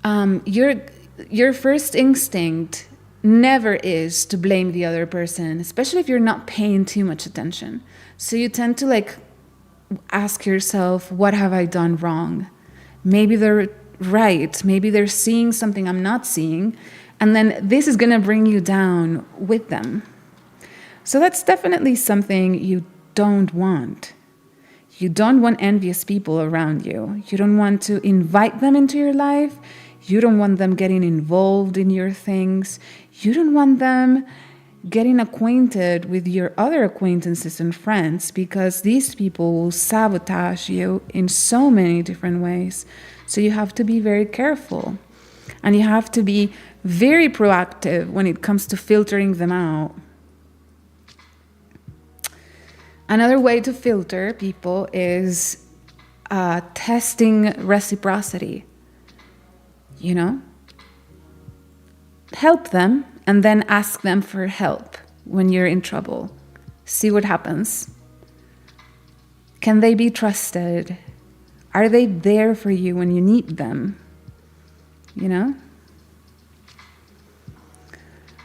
your first instinct never is to blame the other person, especially if you're not paying too much attention. So you tend to like ask yourself, what have I done wrong? Maybe they're right. Maybe they're seeing something I'm not seeing. And then this is going to bring you down with them. So that's definitely something you don't want. You don't want envious people around you. You don't want to invite them into your life. You don't want them getting involved in your things. You don't want them getting acquainted with your other acquaintances and friends, because these people will sabotage you in so many different ways. So you have to be very careful. And you have to be very proactive when it comes to filtering them out. Another way to filter people is testing reciprocity. You know? Help them and then ask them for help when you're in trouble. See what happens. Can they be trusted? Are they there for you when you need them? You know?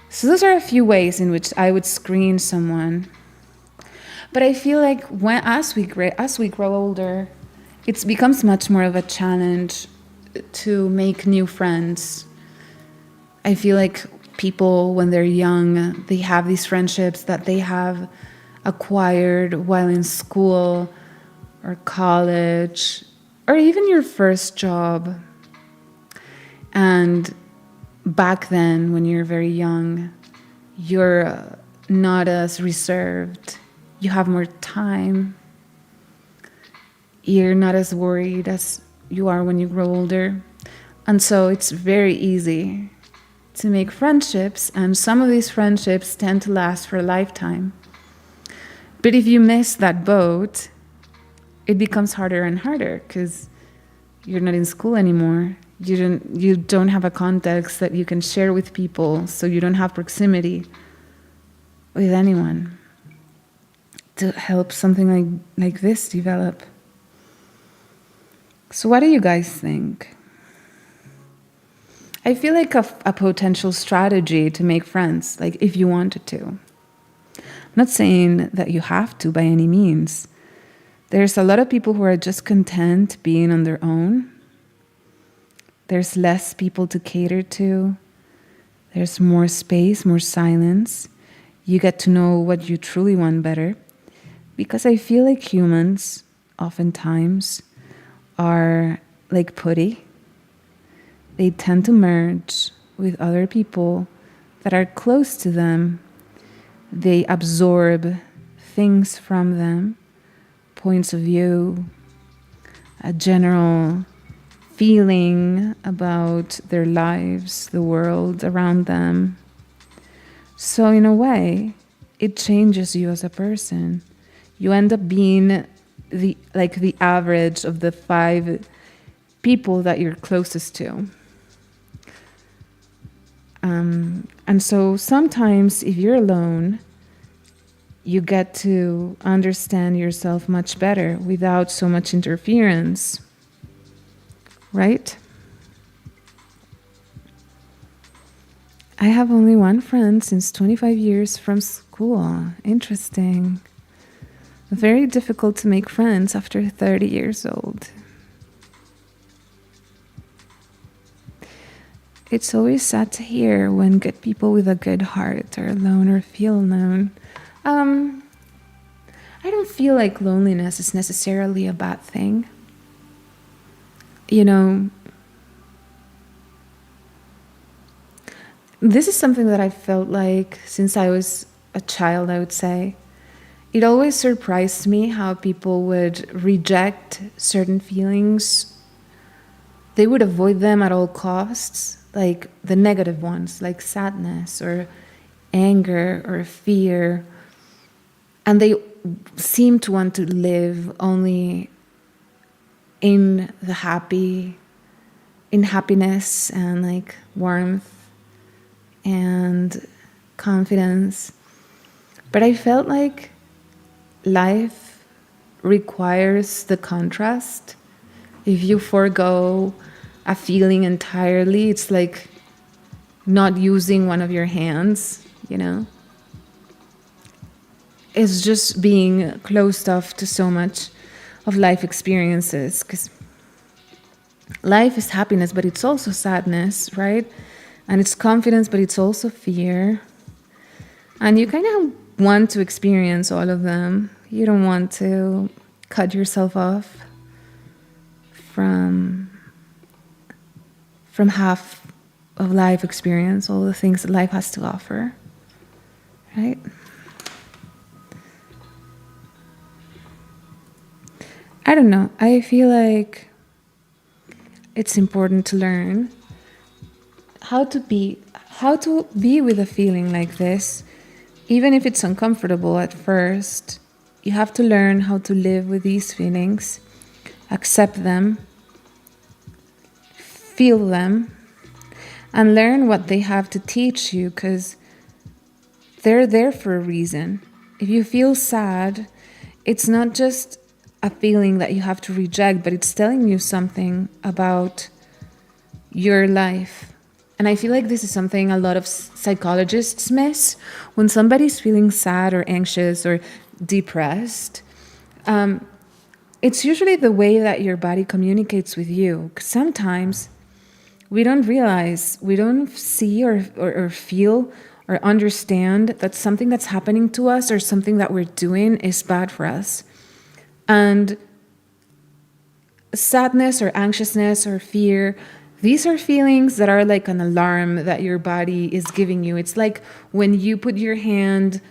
So those are a few ways in which I would screen someone. But I feel like as we grow older, it becomes much more of a challenge to make new friends. I feel like people, when they're young, they have these friendships that they have acquired while in school or college, or even your first job. And back then, when you're very young, you're not as reserved. You have more time. You're not as worried as you are when you grow older. And so it's very easy to make friendships, and some of these friendships tend to last for a lifetime. But if you miss that boat, it becomes harder and harder, because you're not in school anymore. You don't have a context that you can share with people, so you don't have proximity with anyone to help something like this develop. So what do you guys think? I feel like a potential strategy to make friends, like if you wanted to. I'm not saying that you have to by any means. There's a lot of people who are just content being on their own. There's less people to cater to. There's more space, more silence. You get to know what you truly want better. Because I feel like humans oftentimes are like putty. They tend to merge with other people that are close to them. They absorb things from them, points of view, a general feeling about their lives, the world around them. So in a way, it changes you as a person. You end up being the average of the 5 people that you're closest to. And so sometimes if you're alone, you get to understand yourself much better without so much interference, right? I have only one friend since 25 years from school. Interesting. Very difficult to make friends after 30 years old. It's always sad to hear when good people with a good heart are alone or feel alone. I don't feel like loneliness is necessarily a bad thing. You know, this is something that I felt like since I was a child, I would say. It always surprised me how people would reject certain feelings. They would avoid them at all costs. Like the negative ones, like sadness or anger or fear. And they seem to want to live only in happiness and like warmth and confidence. But I felt like life requires the contrast. If you forego a feeling entirely, it's like not using one of your hands, you know? It's just being closed off to so much of life experiences, because life is happiness, but it's also sadness, right? And it's confidence, but it's also fear. And you kind of want to experience all of them. You don't want to cut yourself off from half of life experience, all the things that life has to offer, right? I don't know. I feel like it's important to learn how to be with a feeling like this, even if it's uncomfortable at first. You have to learn how to live with these feelings, accept them, feel them, and learn what they have to teach you, because they're there for a reason. If you feel sad, it's not just a feeling that you have to reject, but it's telling you something about your life. And I feel like this is something a lot of psychologists miss. When somebody's feeling sad or anxious or depressed, it's usually the way that your body communicates with you. 'Cause sometimes we don't realize, we don't see or feel or understand that something that's happening to us or something that we're doing is bad for us. And sadness or anxiousness or fear, these are feelings that are like an alarm that your body is giving you. It's like when you put your hand,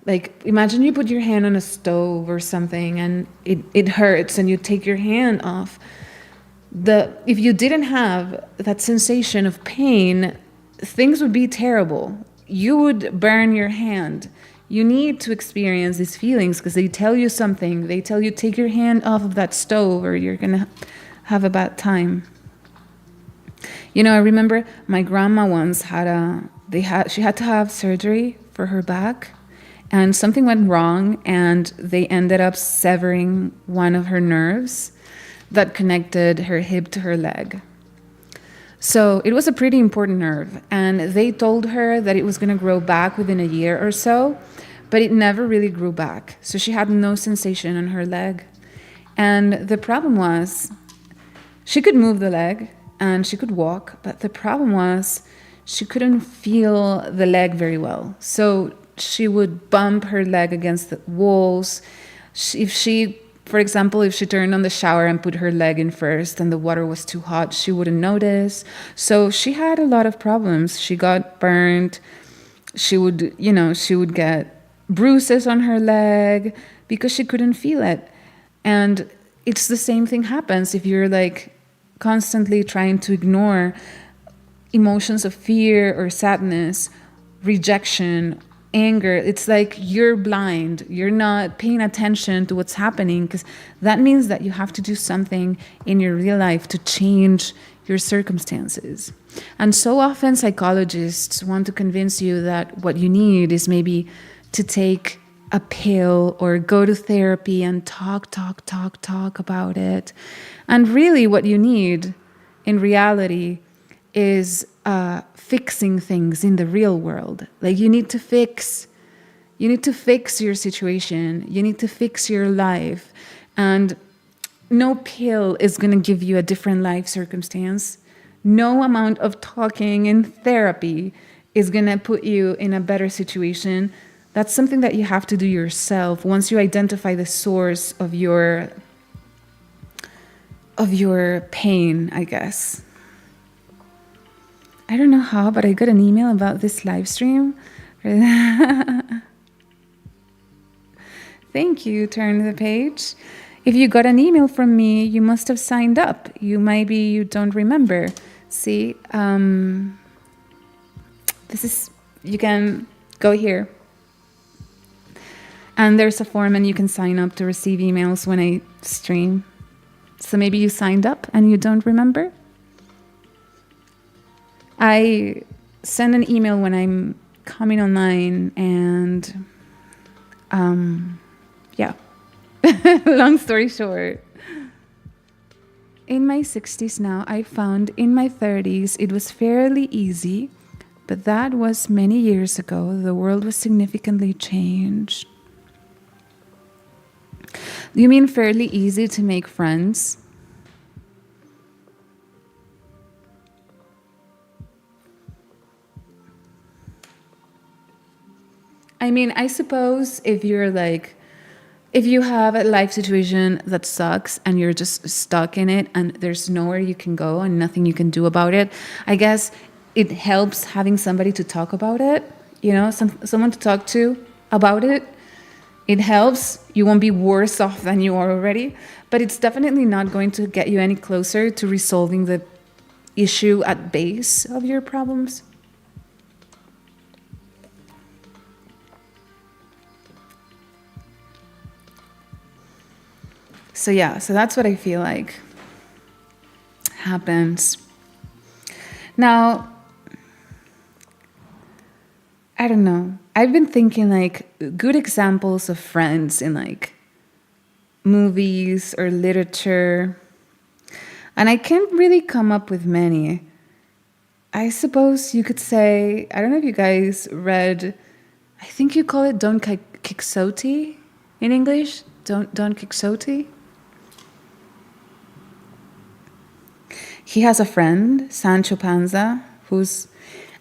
like imagine you put your hand on a stove or something and it hurts and you take your hand off. If you didn't have that sensation of pain, things would be terrible. You would burn your hand. You need to experience these feelings because they tell you something. They tell you, take your hand off of that stove or you're going to have a bad time. You know, I remember my grandma once she had to have surgery for her back, and something went wrong and they ended up severing one of her nerves that connected her hip to her leg. So it was a pretty important nerve, and they told her that it was going to grow back within a year or so, but it never really grew back. So she had no sensation on her leg. And the problem was, she could move the leg and she could walk, but the problem was she couldn't feel the leg very well. So she would bump her leg against the walls. For example, if she turned on the shower and put her leg in first and the water was too hot, she wouldn't notice. So she had a lot of problems. She got burned. She would get bruises on her leg because she couldn't feel it. And it's the same thing happens if you're like constantly trying to ignore emotions of fear or sadness, rejection, anger. It's like you're blind. You're not paying attention to what's happening, because that means that you have to do something in your real life to change your circumstances. And so often psychologists want to convince you that what you need is maybe to take a pill or go to therapy and talk about it. And really what you need in reality is fixing things in the real world. Like you need to fix your situation. You need to fix your life. And no pill is going to give you a different life circumstance. No amount of talking in therapy is going to put you in a better situation. That's something that you have to do yourself once you identify the source of your pain, I guess. I don't know how, but I got an email about this live stream. Thank you, turn the page. If you got an email from me, you must have signed up. You don't remember. See, you can go here. And there's a form and you can sign up to receive emails when I stream. So maybe you signed up and you don't remember. I send an email when I'm coming online, and yeah. Long story short, in my 60s now, I found in my 30s it was fairly easy, but that was many years ago. The world was significantly changed. Do you mean fairly easy to make friends? I mean, I suppose if you have a life situation that sucks and you're just stuck in it and there's nowhere you can go and nothing you can do about it, I guess it helps having somebody to talk about it, someone to talk to about it. It helps. You won't be worse off than you are already, but it's definitely not going to get you any closer to resolving the issue at base of your problems. So that's what I feel like happens. Now, I don't know. I've been thinking like good examples of friends in like movies or literature, and I can't really come up with many. I suppose you could say, I don't know if you guys read, I think you call it Don Quixote in English. Don Quixote. He has a friend, Sancho Panza,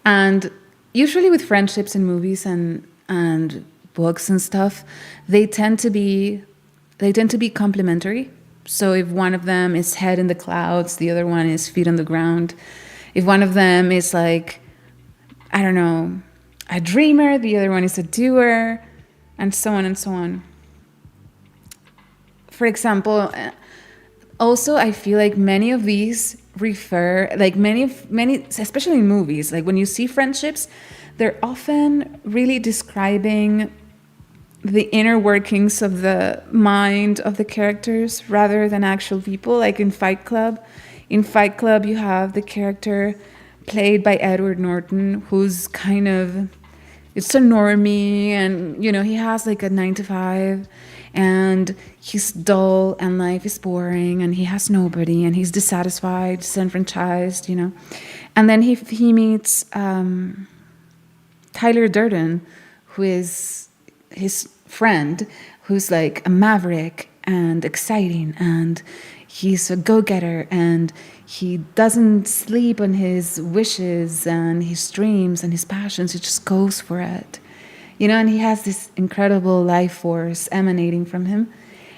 and usually with friendships in movies and books and stuff, they tend to be complementary. So if one of them is head in the clouds, the other one is feet on the ground. If one of them is like, I don't know, a dreamer, the other one is a doer, and so on and so on. For example, also I feel like many of these refer, like many, especially in movies, like when you see friendships, they're often really describing the inner workings of the mind of the characters rather than actual people. Like in Fight Club, you have the character played by Edward Norton, who's kind of, it's a normie, and he has like a 9 to 5, and he's dull and life is boring and he has nobody and he's dissatisfied, disenfranchised, and then he meets Tyler Durden, who is his friend, who's like a maverick and exciting, and he's a go-getter, and he doesn't sleep on his wishes and his dreams and his passions. He just goes for it, and he has this incredible life force emanating from him.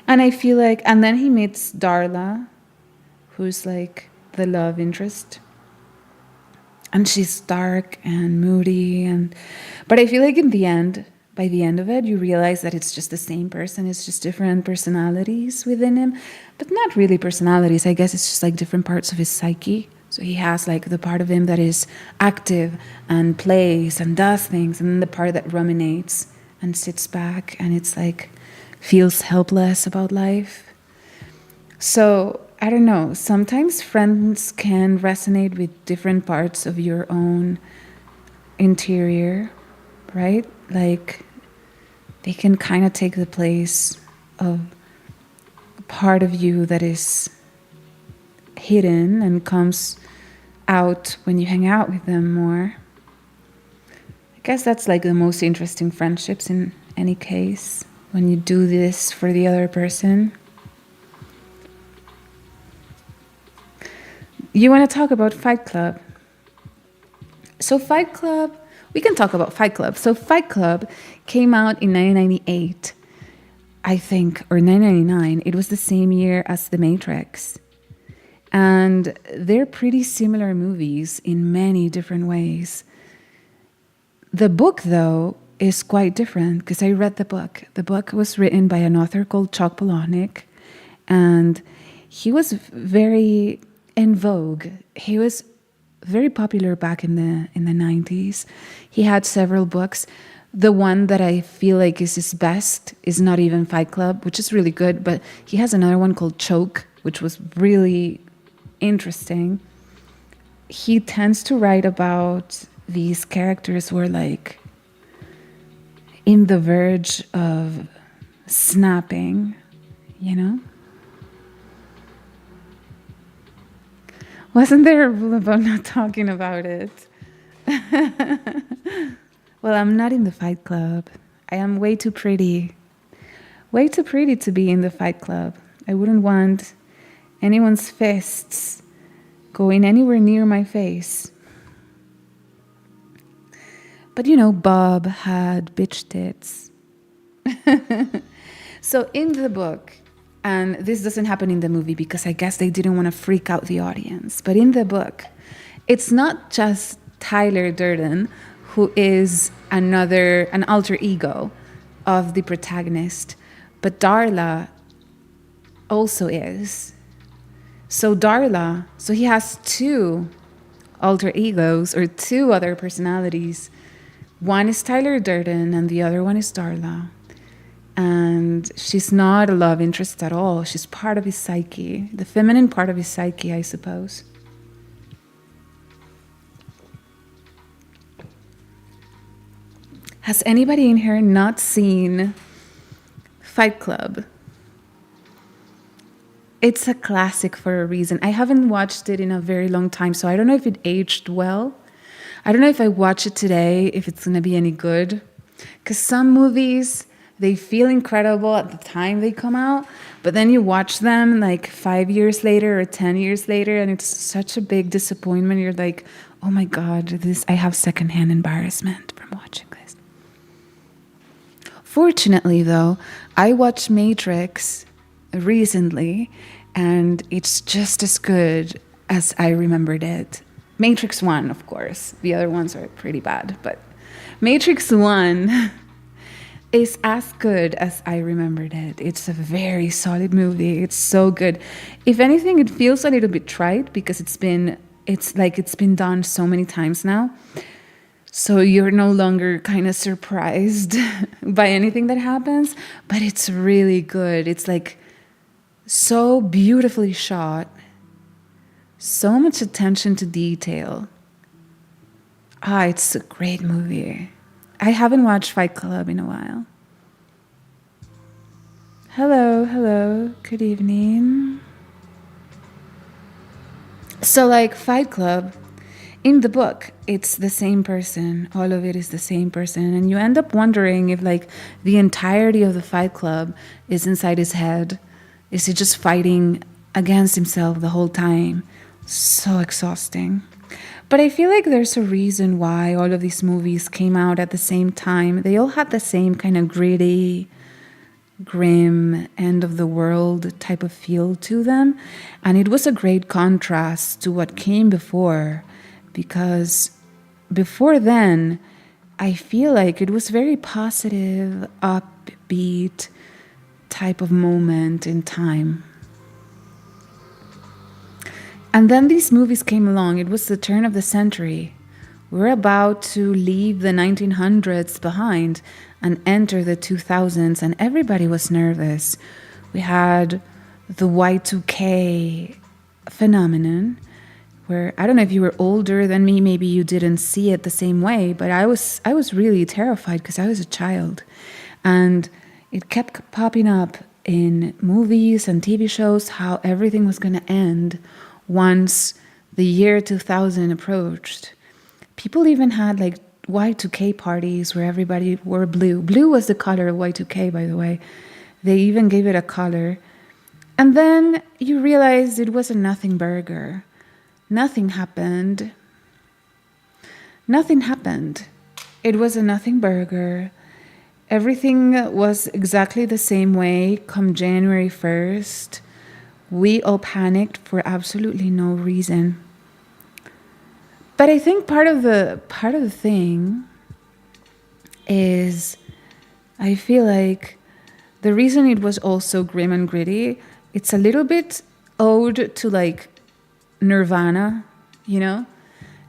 And I feel like, and then he meets Darla, who's like the love interest, and she's dark and moody, but I feel like by the end of it, you realize that it's just the same person. It's just different personalities within him, but not really personalities. I guess it's just like different parts of his psyche. So he has like the part of him that is active and plays and does things, and then the part that ruminates and sits back and it's like feels helpless about life. So I don't know, sometimes friends can resonate with different parts of your own interior, right? Like they can kind of take the place of part of you that is hidden and comes out when you hang out with them more. I guess that's like the most interesting friendships in any case, when you do this for the other person. You want to talk about Fight Club? So Fight Club, we can talk about Fight Club. So Fight Club came out in 1998, I think, or 1999. It was the same year as The Matrix. And they're pretty similar movies in many different ways. The book, though, is quite different because I read the book. The book was written by an author called Chuck Palahniuk, and he was very in vogue. He was very popular back in the 90s. He had several books. The one that I feel like is his best is not even Fight Club, which is really good, but he has another one called Choke, which was really interesting. He tends to write about these characters were like in the verge of snapping, you know? Wasn't there a rule about not talking about it? Well, I'm not in the Fight Club. I am way too pretty. Way too pretty to be in the Fight Club. I wouldn't want anyone's fists going anywhere near my face. But you know, Bob had bitch tits. So in the book, and this doesn't happen in the movie because I guess they didn't want to freak out the audience, but in the book, it's not just Tyler Durden who is an alter ego of the protagonist, but Darla also is. So he has two alter egos or two other personalities. One is Tyler Durden and the other one is Darla. And she's not a love interest at all. She's part of his psyche, the feminine part of his psyche, I suppose. Has anybody in here not seen Fight Club? It's a classic for a reason. I haven't watched it in a very long time, so I don't know if it aged well. I don't know if I watch it today, if it's going to be any good. Because some movies, they feel incredible at the time they come out, but then you watch them like 5 years later or 10 years later, and it's such a big disappointment. You're like, oh my God, I have secondhand embarrassment from watching this. Fortunately, though, I watched Matrix recently, and it's just as good as I remembered it. Matrix 1, of course. The other ones are pretty bad, but Matrix 1 is as good as I remembered it. It's a very solid movie. It's so good. If anything, it feels a little bit trite because it's been done so many times now. So you're no longer kind of surprised by anything that happens, but it's really good. It's like so beautifully shot, so much attention to detail. It's a great movie. I haven't watched Fight Club in a while. Hello, good evening. So like Fight Club, in the book, it's the same person. All of it is the same person. And you end up wondering if like the entirety of the Fight Club is inside his head. Is he just fighting against himself the whole time? So exhausting. But I feel like there's a reason why all of these movies came out at the same time. They all had the same kind of gritty, grim, end of the world type of feel to them. And it was a great contrast to what came before, because before then, I feel like it was very positive, upbeat type of moment in time. And then these movies came along. It was the turn of the century. We're about to leave the 1900s behind and enter the 2000s, and everybody was nervous. We had the Y2K phenomenon, where I don't know if you were older than me, maybe you didn't see it the same way, but I was really terrified because I was a child. And it kept popping up in movies and TV shows how everything was going to end once the year 2000 approached. People even had like Y2K parties where everybody wore blue. Blue was the color of Y2K, by the way. They even gave it a color. And then you realized it was a nothing burger. Nothing happened. Nothing happened. It was a nothing burger. Everything was exactly the same way come January 1st. We all panicked for absolutely no reason. But I think part of the thing is, I feel like the reason it was all so grim and gritty, it's a little bit ode to like Nirvana, you know?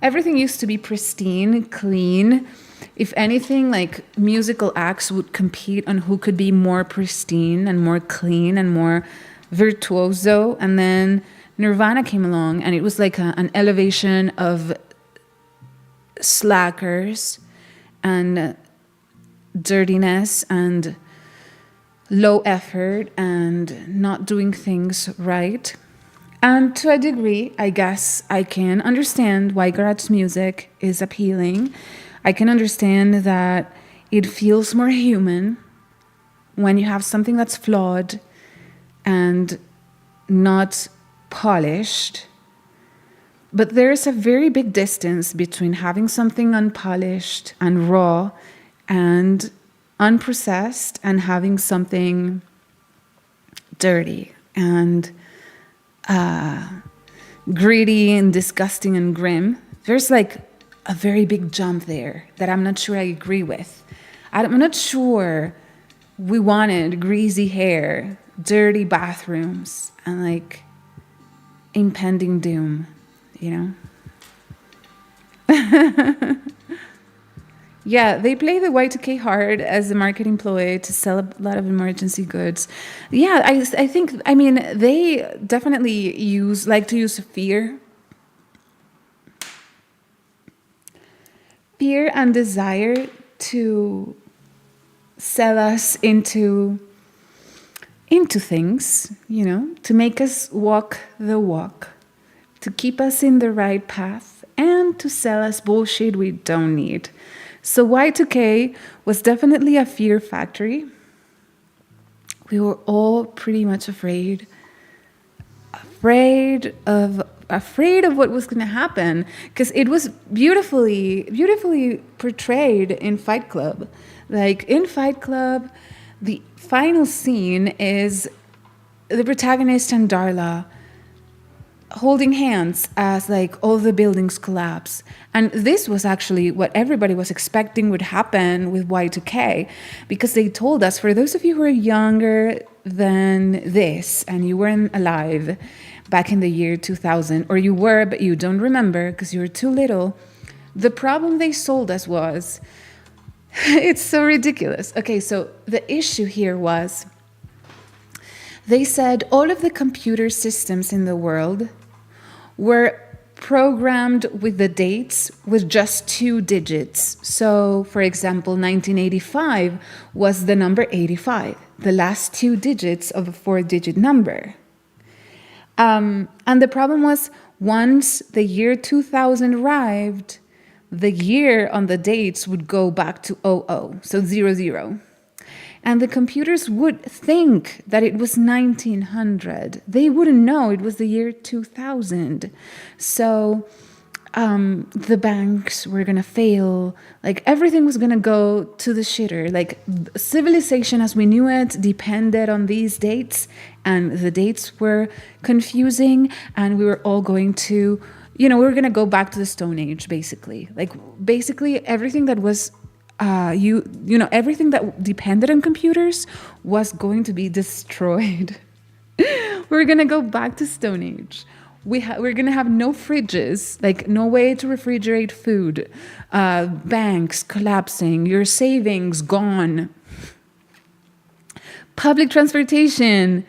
Everything used to be pristine, clean. If anything, like musical acts would compete on who could be more pristine and more clean and more virtuoso. And then Nirvana came along and it was like an elevation of slackers and dirtiness and low effort and not doing things right. And to a degree, I guess I can understand why garage music is appealing. I can understand that it feels more human when you have something that's flawed and not polished. But there's a very big distance between having something unpolished and raw and unprocessed and having something dirty and gritty and disgusting and grim. There's like a very big jump there that I'm not sure I agree with. I'm not sure we wanted greasy hair, dirty bathrooms, and like impending doom, you know? Yeah, they play the Y2K hard as a marketing ploy to sell a lot of emergency goods. Yeah, I think, I mean, they definitely like to use fear. Fear and desire to sell us into things, you know, to make us walk the walk, to keep us in the right path, and to sell us bullshit we don't need. So Y2K was definitely a fear factory. We were all pretty much afraid of what was going to happen, because it was beautifully portrayed in Fight Club. Like in Fight Club, the final scene is the protagonist and Darla holding hands as like all the buildings collapse. And this was actually what everybody was expecting would happen with Y2K, because they told us, for those of you who are younger than this and you weren't alive back in the year 2000, or you were but you don't remember because you were too little, the problem they sold us was it's so ridiculous. Okay, so the issue here was they said all of the computer systems in the world were programmed with the dates with just 2 digits. So, for example, 1985 was the number 85, the last 2 digits of a 4-digit number. And the problem was, once the year 2000 arrived, the year on the dates would go back to 00, so 00. And the computers would think that it was 1900. They wouldn't know it was the year 2000. So the banks were going to fail. Like everything was going to go to the shitter. Like civilization as we knew it depended on these dates. And the dates were confusing. And we were all going to, we were going to go back to the Stone Age, basically. Like basically everything that was everything that depended on computers was going to be destroyed. We're going to go back to Stone Age. We're going to have no fridges, like no way to refrigerate food, banks collapsing, your savings gone, public transportation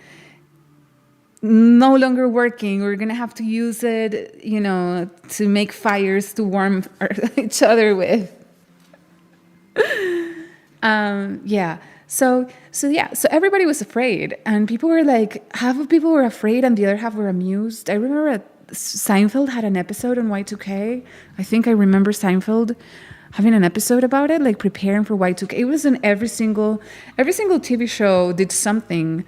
no longer working. We're going to have to use it, to make fires to warm each other with. So everybody was afraid, and people were like, half of people were afraid and the other half were amused. I remember Seinfeld had an episode on Y2K. I think I remember Seinfeld having an episode about it, like preparing for Y2K. It was in every single TV show did something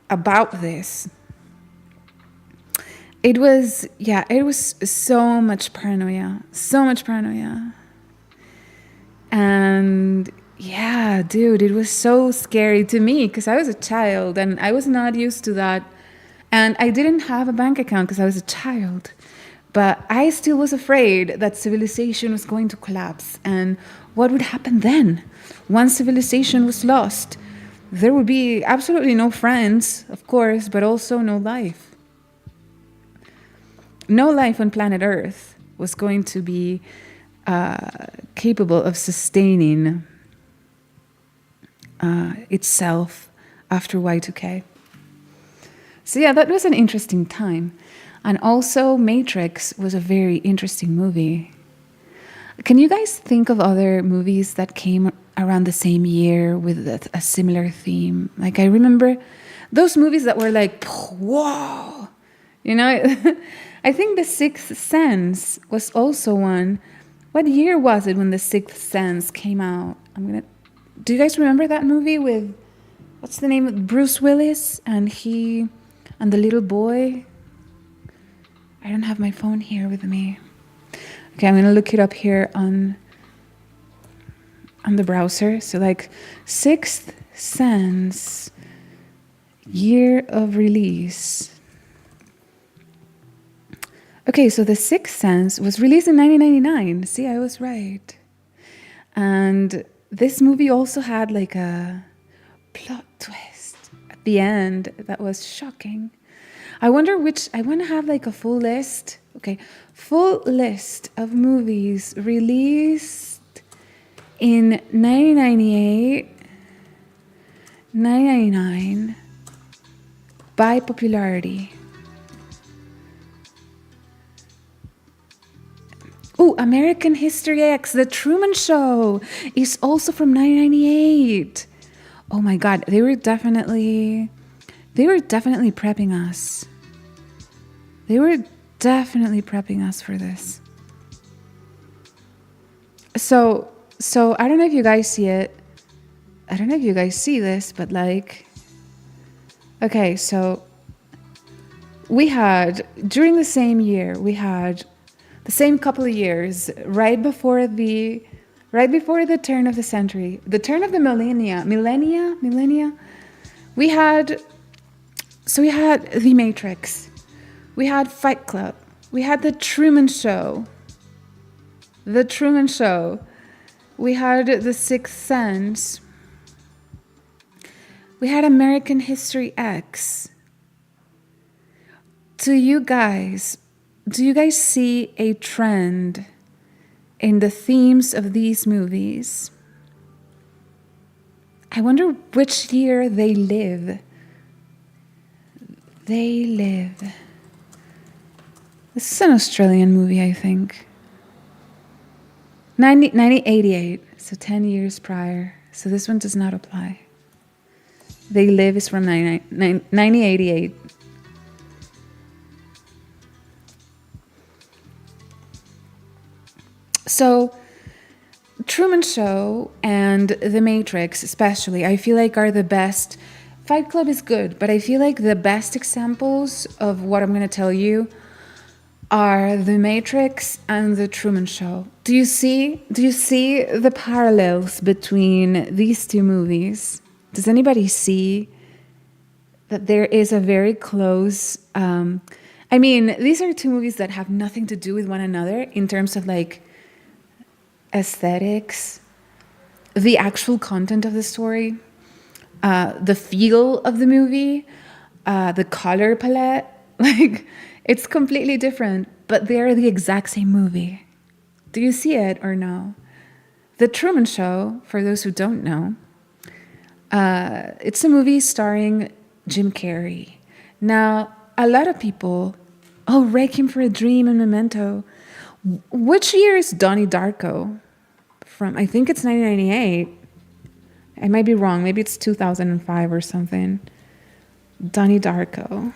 about this. It was so much paranoia. And yeah, dude, it was so scary to me because I was a child and I was not used to that. And I didn't have a bank account because I was a child. But I still was afraid that civilization was going to collapse. And what would happen then? Once civilization was lost, there would be absolutely no friends, of course, but also no life. No life on planet Earth was going to be capable of sustaining itself after Y2K. So yeah, that was an interesting time. And also, Matrix was a very interesting movie. Can you guys think of other movies that came around the same year with a similar theme? Like, I remember those movies that were like, whoa, you know? I think The Sixth Sense was also one. What year was it when The Sixth Sense came out? Do you guys remember that movie with, what's the name? Bruce Willis and the little boy? I don't have my phone here with me. Okay, I'm gonna look it up here on the browser. So like Sixth Sense, year of release. Okay, so The Sixth Sense was released in 1999. See, I was right. And this movie also had like a plot twist at the end that was shocking. I want to have like a full list. Okay, full list of movies released in 1998, 1999 by popularity. Oh, American History X, The Truman Show is also from 1998. Oh my God, they were definitely prepping us. They were definitely prepping us for this. So I don't know if you guys see it. I don't know if you guys see this, but like, okay, so we had, during the same year, we had the same couple of years, right before the turn of the century, the turn of the millennia, we had The Matrix, we had Fight Club, we had The Truman Show, we had The Sixth Sense, we had American History X. Do you guys see a trend in the themes of these movies? I wonder which year they live. This is an Australian movie, I think. 1988, so 10 years prior. So this one does not apply. They Live is from 1988. So Truman Show and The Matrix especially, I feel like are the best. Fight Club is good, but I feel like the best examples of what I'm going to tell you are The Matrix and The Truman Show. Do you see the parallels between these two movies? Does anybody see that there is a very close... I mean, these are two movies that have nothing to do with one another in terms of like aesthetics, the actual content of the story, the feel of the movie, the color palette. Like, it's completely different, but they're the exact same movie. Do you see it or no? The Truman Show, for those who don't know, it's a movie starring Jim Carrey. Now, a lot of people, Requiem for a Dream and Memento. Which year is Donnie Darko from? I think it's 1998. I might be wrong. Maybe it's 2005 or something. Donnie Darko.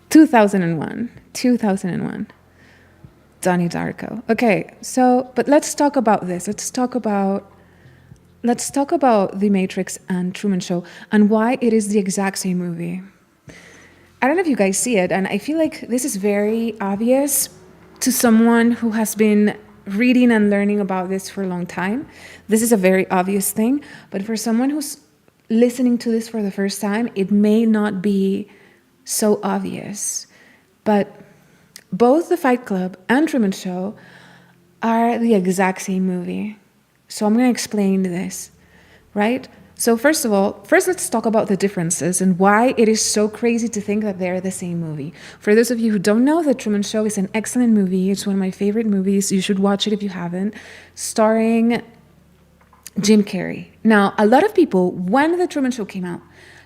$2001. Donnie Darko. Okay, so, but let's talk about this. Let's talk about The Matrix and Truman Show and why it is the exact same movie. I don't know if you guys see it, and I feel like this is very obvious to someone who has been reading and learning about this for a long time. This is a very obvious thing, but for someone who's listening to this for the first time, it may not be so obvious. But both The Fight Club and Truman Show are the exact same movie. So I'm going to explain this, right? So first let's talk about the differences and why it is so crazy to think that they're the same movie. For those of you who don't know, The Truman Show is an excellent movie. It's one of my favorite movies. You should watch it if you haven't. Starring Jim Carrey. Now, a lot of people, when The Truman Show came out,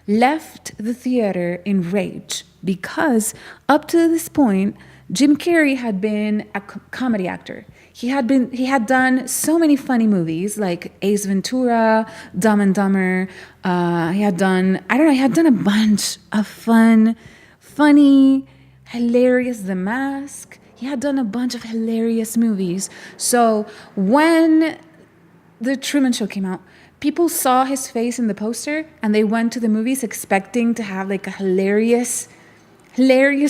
left the theater in rage because up to this point, Jim Carrey had been a comedy actor. He had done so many funny movies like Ace Ventura, Dumb and Dumber. He had done a bunch of funny, hilarious. The Mask. He had done a bunch of hilarious movies. So when The Truman Show came out, people saw his face in the poster and they went to the movies expecting to have like a hilarious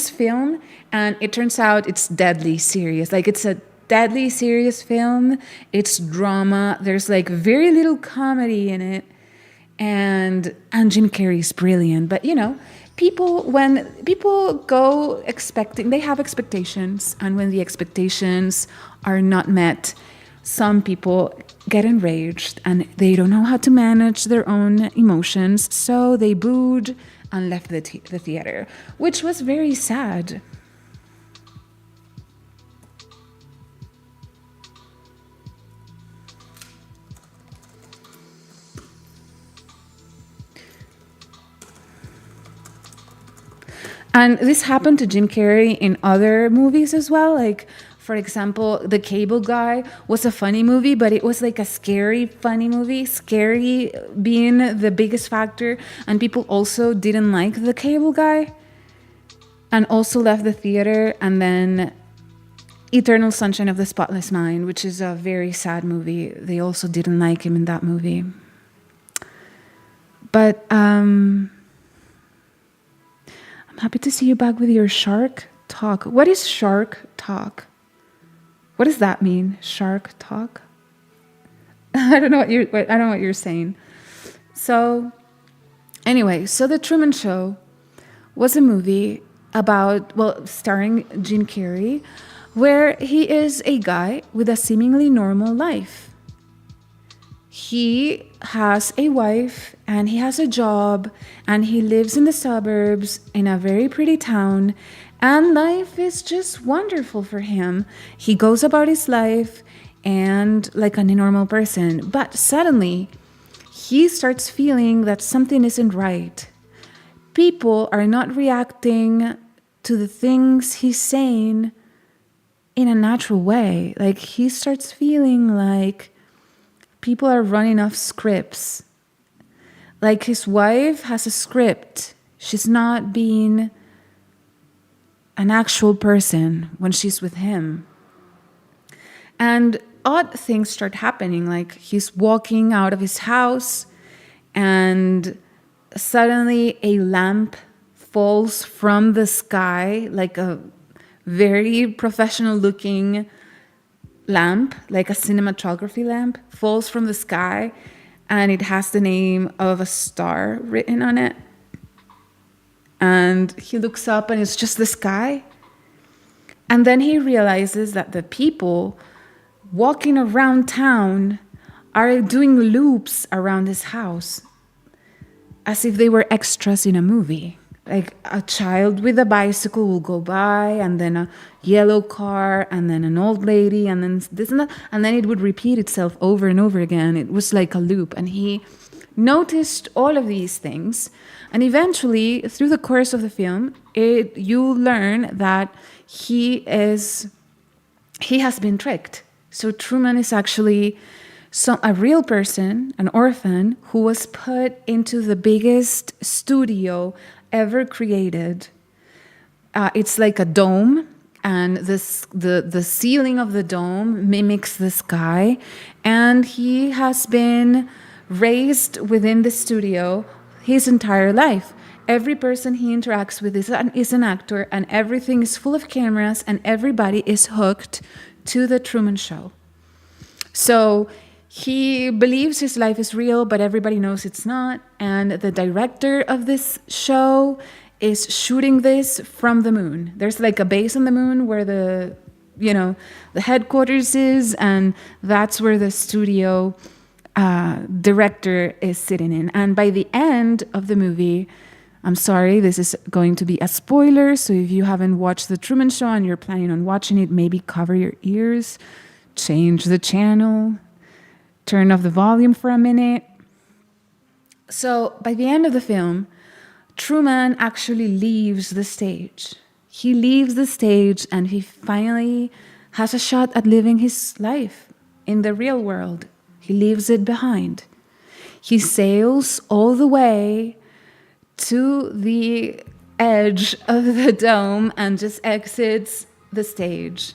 film, and it turns out it's deadly serious. Like, it's a deadly serious film. It's drama. There's like very little comedy in it, and Jim Carrey is brilliant. But when people go expecting, they have expectations, and when the expectations are not met, some people get enraged and they don't know how to manage their own emotions, so they booed and left the theater, which was very sad. And this happened to Jim Carrey in other movies as well. Like, for example, The Cable Guy was a funny movie, but it was like a scary, funny movie. Scary being the biggest factor. And people also didn't like The Cable Guy and also left the theater. And then Eternal Sunshine of the Spotless Mind, which is a very sad movie. They also didn't like him in that movie. But I'm happy to see you back with your shark talk. What is shark talk? What does that mean? Shark talk? I don't know what you're saying. So anyway, so The Truman Show was a movie starring Jim Carrey, where he is a guy with a seemingly normal life. He has a wife and he has a job and he lives in the suburbs in a very pretty town, and life is just wonderful for him. He goes about his life and like a normal person, but suddenly he starts feeling that something isn't right. People are not reacting to the things he's saying in a natural way. Like, he starts feeling like people are running off scripts. Like, his wife has a script. She's not being an actual person when she's with him. And odd things start happening. Like, he's walking out of his house and suddenly a lamp falls from the sky, like a very professional looking lamp, like a cinematography lamp, falls from the sky, and it has the name of a star written on it. And he looks up and it's just the sky. And then he realizes that the people walking around town are doing loops around his house as if they were extras in a movie. Like, a child with a bicycle will go by, and then a yellow car, and then an old lady, and then this and that, and then it would repeat itself over and over again. It was like a loop, and he noticed all of these things, and eventually, through the course of the film, you learn that he has been tricked. So Truman is actually a real person, an orphan, who was put into the biggest studio ever created. It's like a dome, and the ceiling of the dome mimics the sky, and he has been raised within the studio his entire life. Every person he interacts with is an actor, and everything is full of cameras, and everybody is hooked to the Truman Show. So he believes his life is real, but everybody knows it's not. And the director of this show is shooting this from the moon. There's like a base on the moon where the headquarters is, and that's where the studio director is sitting in. And by the end of the movie, I'm sorry, this is going to be a spoiler, so if you haven't watched The Truman Show and you're planning on watching it, maybe cover your ears, change the channel, turn off the volume for a minute. So by the end of the film, Truman actually leaves the stage. He leaves the stage and he finally has a shot at living his life in the real world. He leaves it behind. He sails all the way to the edge of the dome and just exits the stage.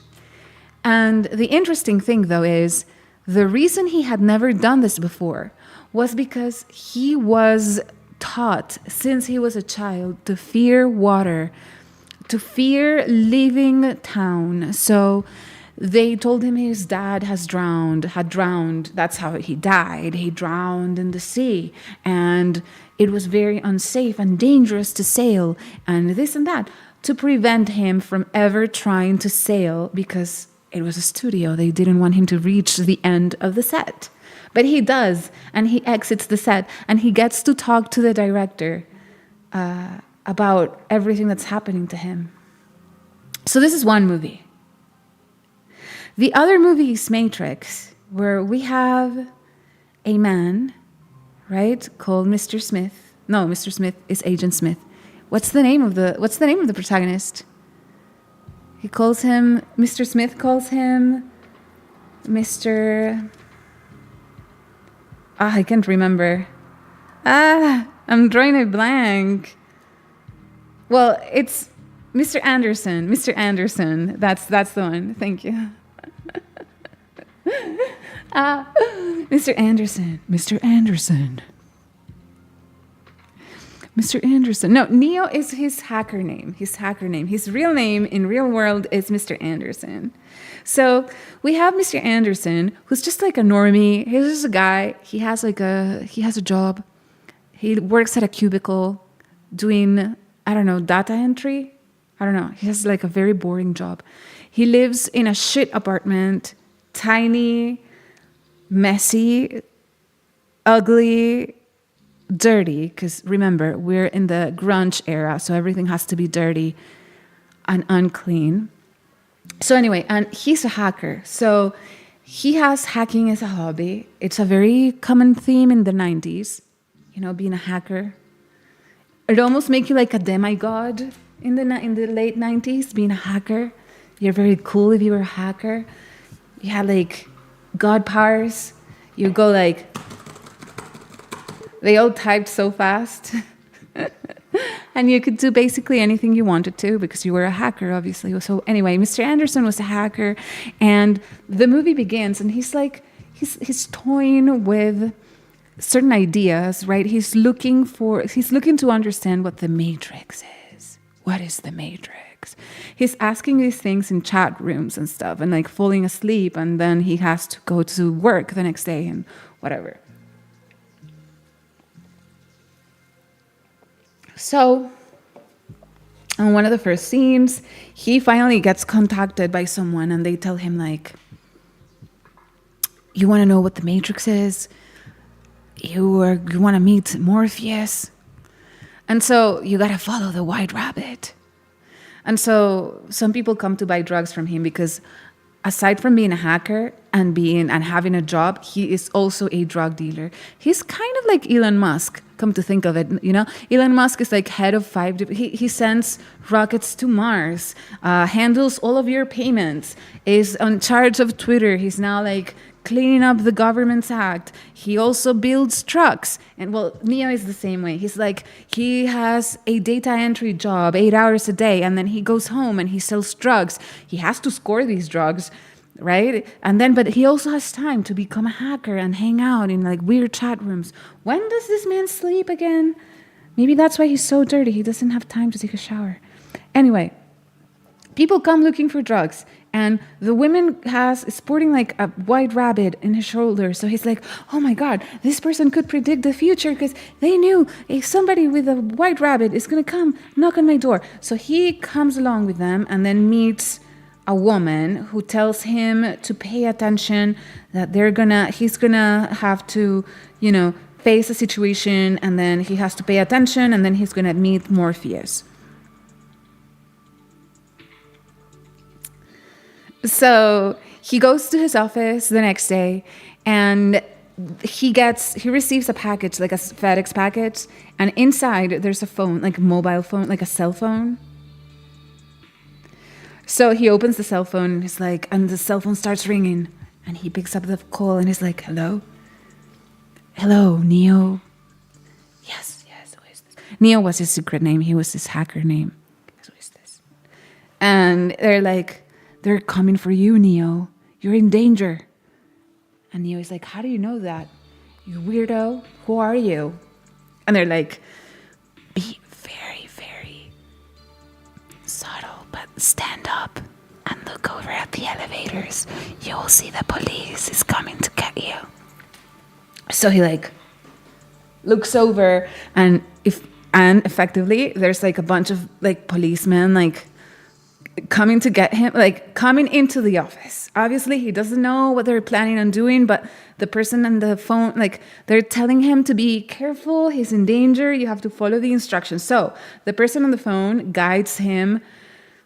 And the interesting thing, though, is the reason he had never done this before was because he was taught since he was a child to fear water, to fear leaving town. So they told him his dad had drowned. That's how he died. He drowned in the sea. And it was very unsafe and dangerous to sail and this and that, to prevent him from ever trying to sail, because it was a studio. They didn't want him to reach the end of the set. But he does, and he exits the set, and he gets to talk to the director about everything that's happening to him. So this is one movie. The other movie is Matrix, where we have a man, right, called Mr. Smith. No, Mr. Smith is Agent Smith. What's the name of the protagonist? He calls him, Mr. Smith calls him Mr. I can't remember. I'm drawing a blank. Well, it's Mr. Anderson. Mr. Anderson. That's the one. Thank you. Mr. Anderson. Mr. Anderson. Mr. Anderson. No, Neo is his hacker name. His real name in real world is Mr. Anderson. So we have Mr. Anderson, who's just like a normie. He's just a guy. He has a job. He works at a cubicle doing, I don't know, data entry. I don't know. He has like a very boring job. He lives in a shit apartment, tiny, messy, ugly, dirty, because remember, we're in the grunge era, so everything has to be dirty and unclean. So anyway, and he's a hacker. So he has hacking as a hobby. It's a very common theme in the 90s, being a hacker. It almost makes you like a demigod in the late 90s, being a hacker. You're very cool if you were a hacker. You had like god powers. You go like, they all typed so fast. And you could do basically anything you wanted to because you were a hacker, obviously. So anyway, Mr. Anderson was a hacker, and the movie begins, and he's toying with certain ideas, right? He's looking to understand what the Matrix is. What is the Matrix? He's asking these things in chat rooms and stuff, and like falling asleep, and then he has to go to work the next day and whatever. So, on one of the first scenes, he finally gets contacted by someone, and they tell him, like, you want to know what the Matrix is? You want to meet Morpheus? And so, you got to follow the white rabbit. And so, some people come to buy drugs from him because aside from being a hacker and having a job, he is also a drug dealer. He's kind of like Elon Musk, come to think of it. Elon Musk is like head of he sends rockets to Mars, handles all of your payments, is in charge of Twitter. He's now like cleaning up the government's act. He also builds trucks. And well, Neo is the same way. He has a data entry job 8 hours a day, and then he goes home and he sells drugs. He has to score these drugs, right? But he also has time to become a hacker and hang out in like weird chat rooms. When does this man sleep again? Maybe that's why he's so dirty. He doesn't have time to take a shower. Anyway, people come looking for drugs, and the woman is sporting like a white rabbit in his shoulder. So he's like, oh my God, this person could predict the future because they knew if somebody with a white rabbit is going to come knock on my door. So he comes along with them and then meets a woman who tells him to pay attention, that he's gonna have to, face a situation, and then he has to pay attention, and then he's gonna meet Morpheus. So he goes to his office the next day, and he receives a package, like a FedEx package, and inside there's a phone, like a mobile phone, like a cell phone. So he opens the cell phone and he's like, and the cell phone starts ringing, and he picks up the call and he's like, hello, Neo. Yes, who is this? Neo was his secret name. He was his hacker name. Who is this? And they're like, they're coming for you, Neo. You're in danger. And Neo is like, how do you know that? You weirdo. Who are you? And they're like, be very, very subtle, but stand up and look over at the elevators. You will see the police is coming to get you. So he like looks over, and effectively there's like a bunch of like policemen like coming to get him, like coming into the office. Obviously he doesn't know what they're planning on doing, but the person on the phone, like they're telling him to be careful, he's in danger, you have to follow the instructions. So the person on the phone guides him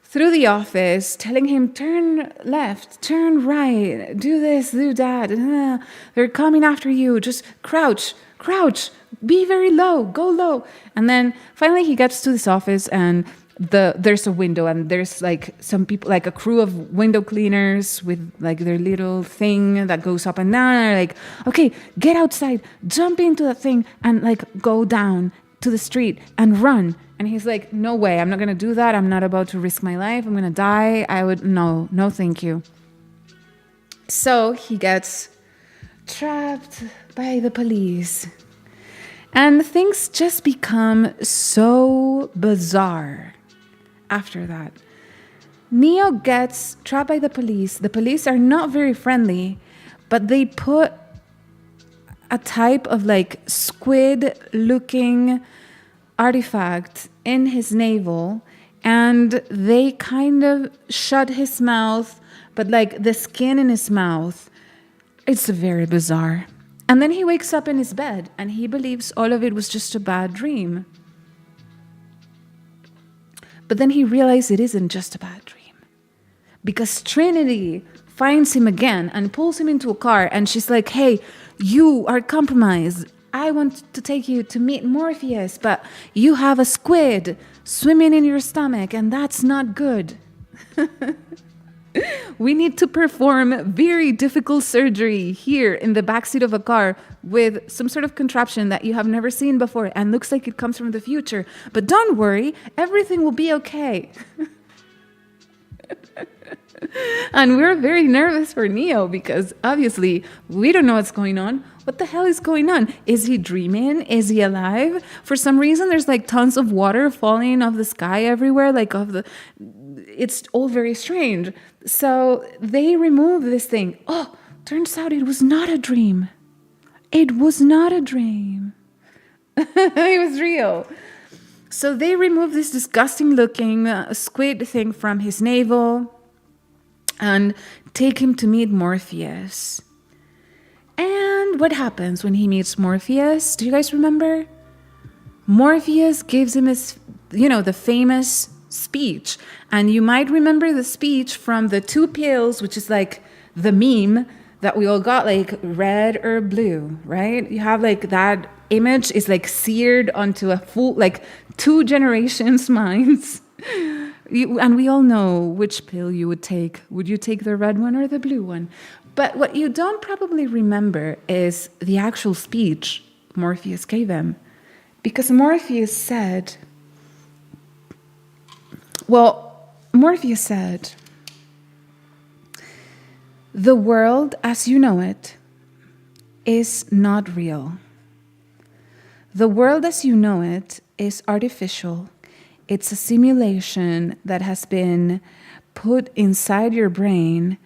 through the office, telling him, turn left, turn right, do this, do that. They're coming after you. Just crouch, be very low, go low. And then finally he gets to this office, and there's a window, and there's like some people, like a crew of window cleaners with like their little thing that goes up and down. And they're like, okay, get outside, jump into that thing, and like go down to the street and run. And he's like, no way, I'm not going to do that. I'm not about to risk my life. I'm going to die. No, thank you. So he gets trapped by the police. And things just become so bizarre after that. Neo gets trapped by the police. The police are not very friendly, but they put a type of like squid-looking artifact in his navel, and they kind of shut his mouth, but like the skin in his mouth, it's very bizarre. And then he wakes up in his bed and he believes all of it was just a bad dream. But then he realizes it isn't just a bad dream, because Trinity finds him again and pulls him into a car, and she's like, hey, you are compromised. I want to take you to meet Morpheus, but you have a squid swimming in your stomach, and that's not good. We need to perform very difficult surgery here in the backseat of a car with some sort of contraption that you have never seen before and looks like it comes from the future. But don't worry, everything will be okay. And we're very nervous for Neo because obviously we don't know what's going on. What the hell is going on? Is he dreaming? Is he alive? For some reason, there's like tons of water falling off the sky everywhere, it's all very strange. So they remove this thing. Oh, turns out it was not a dream. It was not a dream. It was real. So they remove this disgusting looking squid thing from his navel and take him to meet Morpheus. And what happens when he meets Morpheus? Do you guys remember? Morpheus gives him his, the famous speech. And you might remember the speech from the 2 pills, which is like the meme that we all got, like red or blue, right? You have like that image is like seared onto a full, like 2 generations' minds. And we all know which pill you would take. Would you take the red one or the blue one? But what you don't probably remember is the actual speech Morpheus gave him. Because Morpheus said, the world as you know it is not real. The world as you know it is artificial. It's a simulation that has been put inside your brain,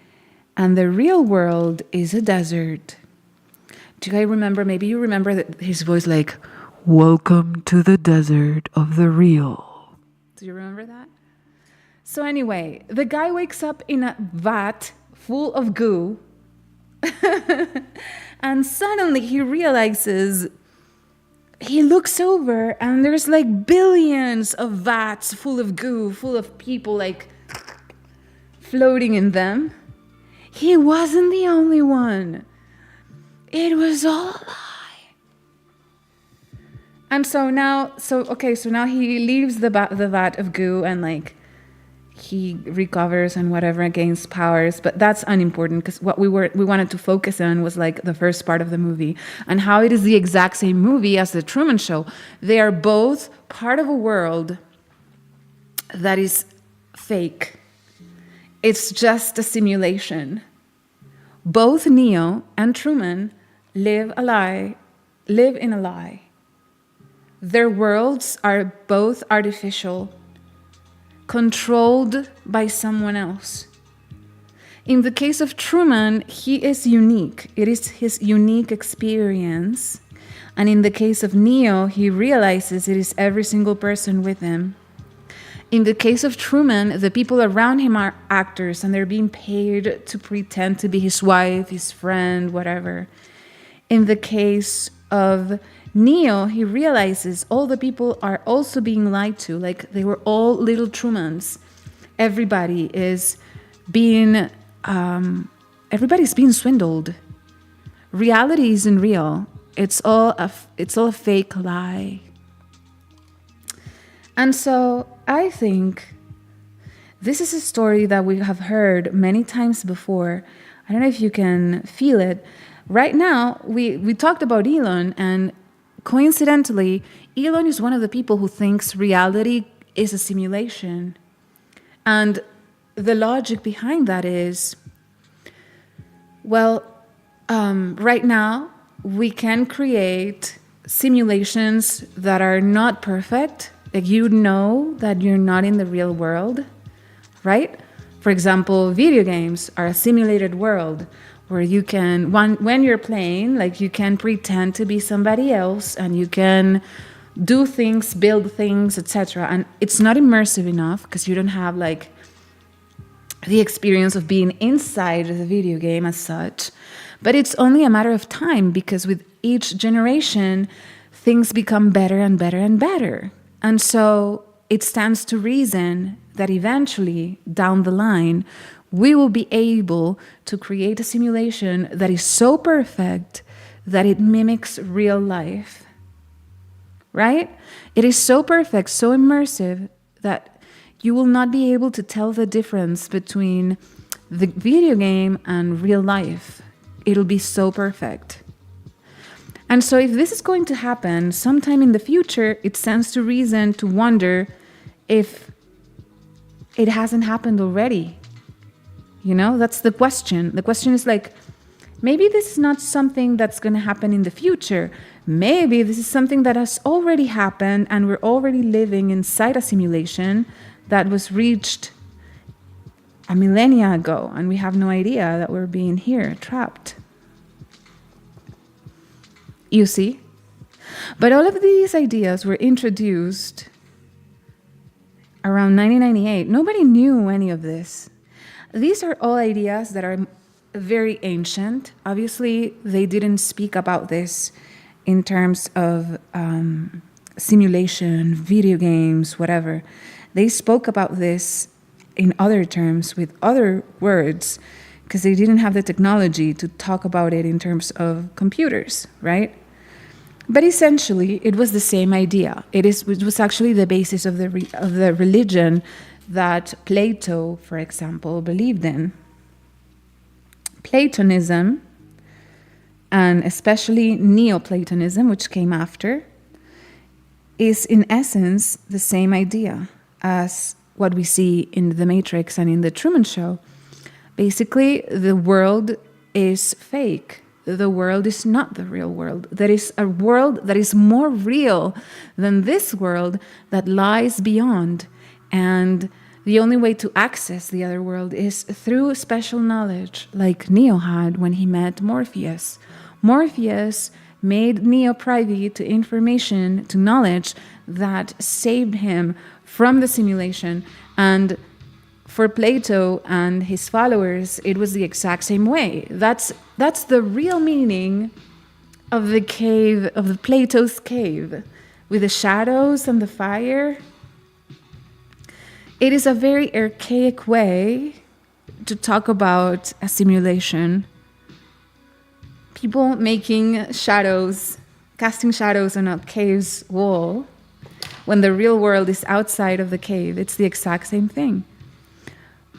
and the real world is a desert. Do you guys remember? Maybe you remember that his voice like, welcome to the desert of the real. Do you remember that? So anyway, the guy wakes up in a vat full of goo, and suddenly he realizes, he looks over and there's like billions of vats full of goo, full of people like floating in them. He wasn't the only one. It was all a lie. And so now he leaves the vat of goo and like he recovers and whatever, gains powers, but that's unimportant because what we wanted to focus on was like the first part of the movie and how it is the exact same movie as the Truman Show. They are both part of a world that is fake. It's just a simulation. Both Neo and Truman live in a lie. Their worlds are both artificial, controlled by someone else. In the case of Truman, he is unique. It is his unique experience. And in the case of Neo, he realizes it is every single person with him. In the case of Truman, the people around him are actors and they're being paid to pretend to be his wife, his friend, whatever. In the case of Neo, he realizes all the people are also being lied to, like they were all little Trumans. Everybody's being swindled. Reality isn't real. It's all a fake lie. And so I think this is a story that we have heard many times before. I don't know if you can feel it. Right now, we talked about Elon, and coincidentally, Elon is one of the people who thinks reality is a simulation. And the logic behind that is, well, right now, we can create simulations that are not perfect. Like you know that you're not in the real world, right? For example, video games are a simulated world where you can, when you're playing, like you can pretend to be somebody else and you can do things, build things, etc. And it's not immersive enough because you don't have like the experience of being inside the video game as such. But it's only a matter of time because with each generation, things become better and better and better. And so it stands to reason that eventually, down the line, we will be able to create a simulation that is so perfect that it mimics real life. Right? It is so perfect, so immersive that you will not be able to tell the difference between the video game and real life. It'll be so perfect. And so if this is going to happen sometime in the future, it stands to reason to wonder if it hasn't happened already. You know, that's the question. The question is like, maybe this is not something that's going to happen in the future. Maybe this is something that has already happened and we're already living inside a simulation that was reached a millennia ago and we have no idea that we're being here trapped. You see? But all of these ideas were introduced around 1998. Nobody knew any of this. These are all ideas that are very ancient. Obviously, they didn't speak about this in terms of simulation, video games, whatever. They spoke about this in other terms with other words because they didn't have the technology to talk about it in terms of computers, right? But essentially, it was the same idea. It was actually the basis of the religion that Plato, for example, believed in. Platonism, and especially Neoplatonism, which came after, is in essence the same idea as what we see in The Matrix and in The Truman Show. Basically, the world is fake. The world is not the real world. There is a world that is more real than this world that lies beyond. And the only way to access the other world is through special knowledge, like Neo had when he met Morpheus. Morpheus made Neo privy to information, to knowledge that saved him from the simulation. And for Plato and his followers, it was the exact same way. That's the real meaning of the cave, of the Plato's cave, with the shadows and the fire. It is a very archaic way to talk about a simulation. people making shadows, casting shadows on a cave's wall when the real world is outside of the cave. It's the exact same thing.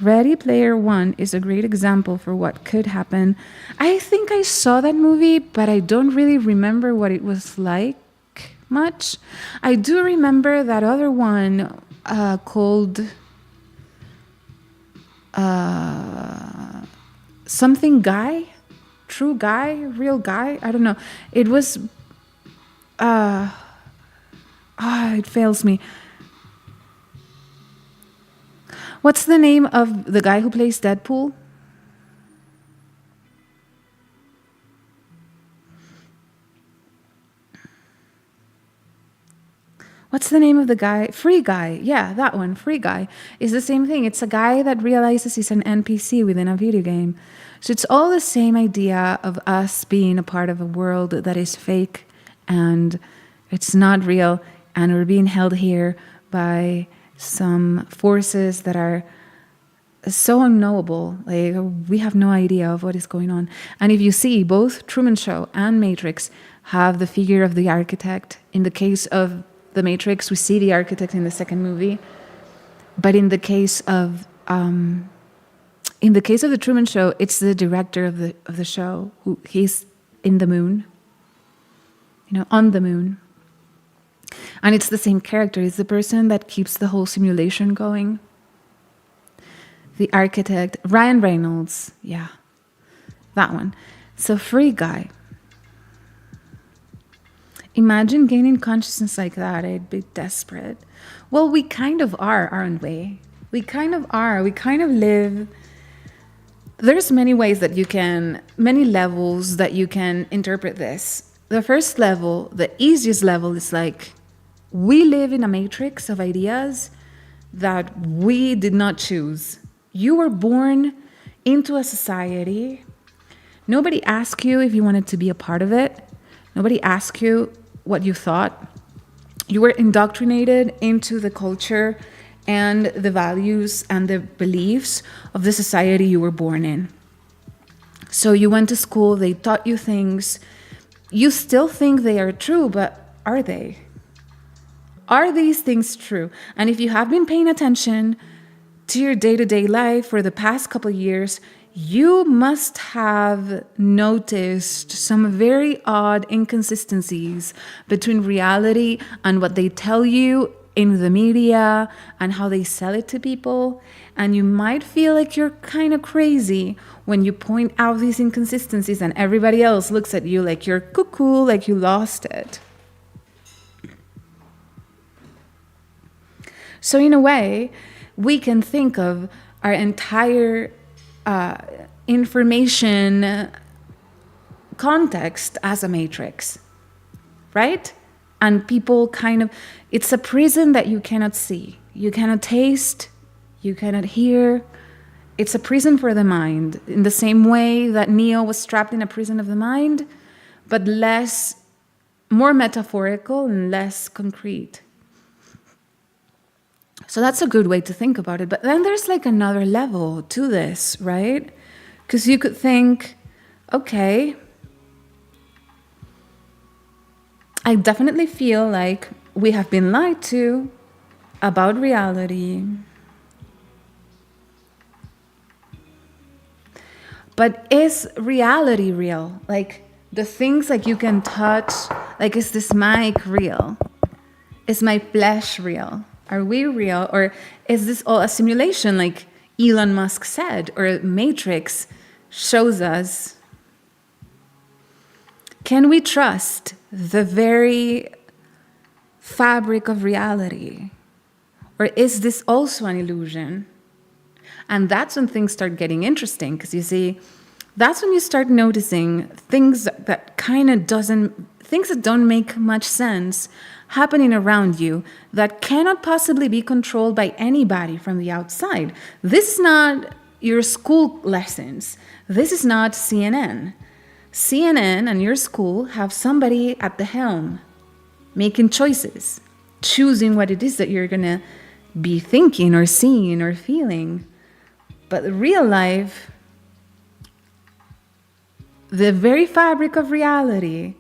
Ready Player One is a great example for what could happen. I think I saw that movie, but I don't really remember what it was like much. I do remember that other one called something Guy, True Guy, Real Guy. I don't know. It was. It fails me. What's the name of the guy who plays Deadpool? What's the name of the guy? Free Guy. Yeah, that one. Free Guy is the same thing. It's a guy that realizes he's an NPC within a video game. So it's all the same idea of us being a part of a world that is fake and it's not real, and we're being held here by some forces that are so unknowable. Like, we have no idea of what is going on. And if you see, both Truman Show and Matrix have the figure of the architect. In the case of the Matrix, we see the architect in the second movie, but in the case of the Truman Show, it's the director of the show who he's in the moon, on the moon. And it's the same character. It's the person that keeps the whole simulation going. The architect, Ryan Reynolds. Yeah, that one. So Free Guy. Imagine gaining consciousness like that. I'd be desperate. Well, we kind of are, aren't we? We kind of are. We kind of live. There's many ways that many levels that you can interpret this. The first level, the easiest level, is like, we live in a matrix of ideas that we did not choose. You were born into a society. Nobody asked you if you wanted to be a part of it. Nobody asked you what you thought. You were indoctrinated into the culture and the values and the beliefs of the society you were born in. So you went to school, they taught you things. You still think they are true, but are they? Are these things true? And if you have been paying attention to your day-to-day life for the past couple of years, you must have noticed some very odd inconsistencies between reality and what they tell you in the media and how they sell it to people. And you might feel like you're kind of crazy when you point out these inconsistencies and everybody else looks at you like you're cuckoo, like you lost it. So in a way, we can think of our entire information context as a matrix, right? And people it's a prison that you cannot see. You cannot taste, you cannot hear. It's a prison for the mind, in the same way that Neo was trapped in a prison of the mind, but more metaphorical and less concrete. So that's a good way to think about it. But then there's like another level to this, right? Because you could think, okay, I definitely feel like we have been lied to about reality. But is reality real? Like the things like you can touch, like is this mic real? Is my flesh real? Are we real? Or is this all a simulation like Elon Musk said, or Matrix shows us? Can we trust the very fabric of reality? Or is this also an illusion? And that's when things start getting interesting, because you see, that's when you start noticing things that things that don't make much sense happening around you that cannot possibly be controlled by anybody from the outside. This is not your school lessons. This is not CNN. CNN and your school have somebody at the helm making choices, choosing what it is that you're going to be thinking or seeing or feeling. But real life, the very fabric of reality.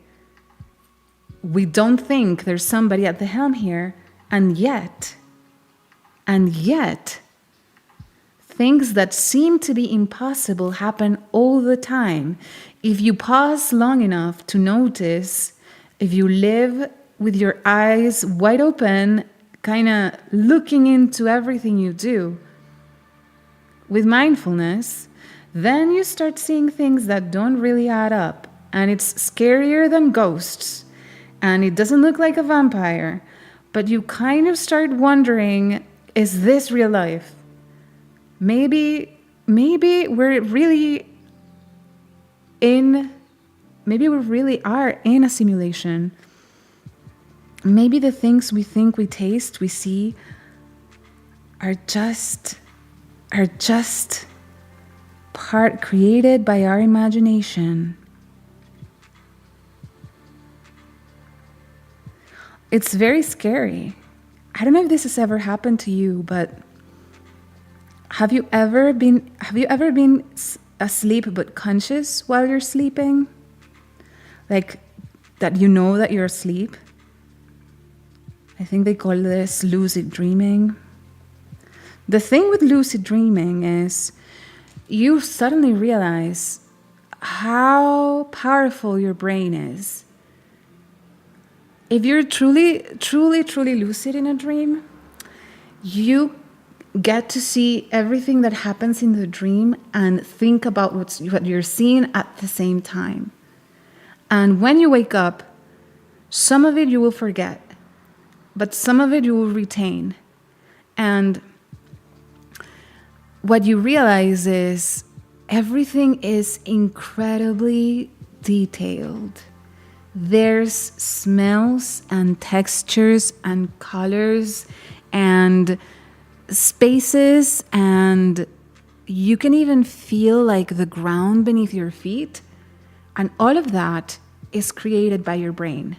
We don't think there's somebody at the helm here, and yet, things that seem to be impossible happen all the time. If you pause long enough to notice, if you live with your eyes wide open, kind of looking into everything you do with mindfulness, then you start seeing things that don't really add up. And it's scarier than ghosts. And it doesn't look like a vampire. But you kind of start wondering, is this real life? Maybe we're really are in a simulation. Maybe the things we think we taste, we see, are just part created by our imagination. It's very scary. I don't know if this has ever happened to you, but have you ever been asleep but conscious while you're sleeping? Like that you know that you're asleep? I think they call this lucid dreaming. The thing with lucid dreaming is you suddenly realize how powerful your brain is. If you're truly lucid in a dream, you get to see everything that happens in the dream and think about what you're seeing at the same time. And when you wake up, some of it you will forget, but some of it you will retain. And what you realize is everything is incredibly detailed. There's smells and textures and colors and spaces, and you can even feel like the ground beneath your feet. And all of that is created by your brain.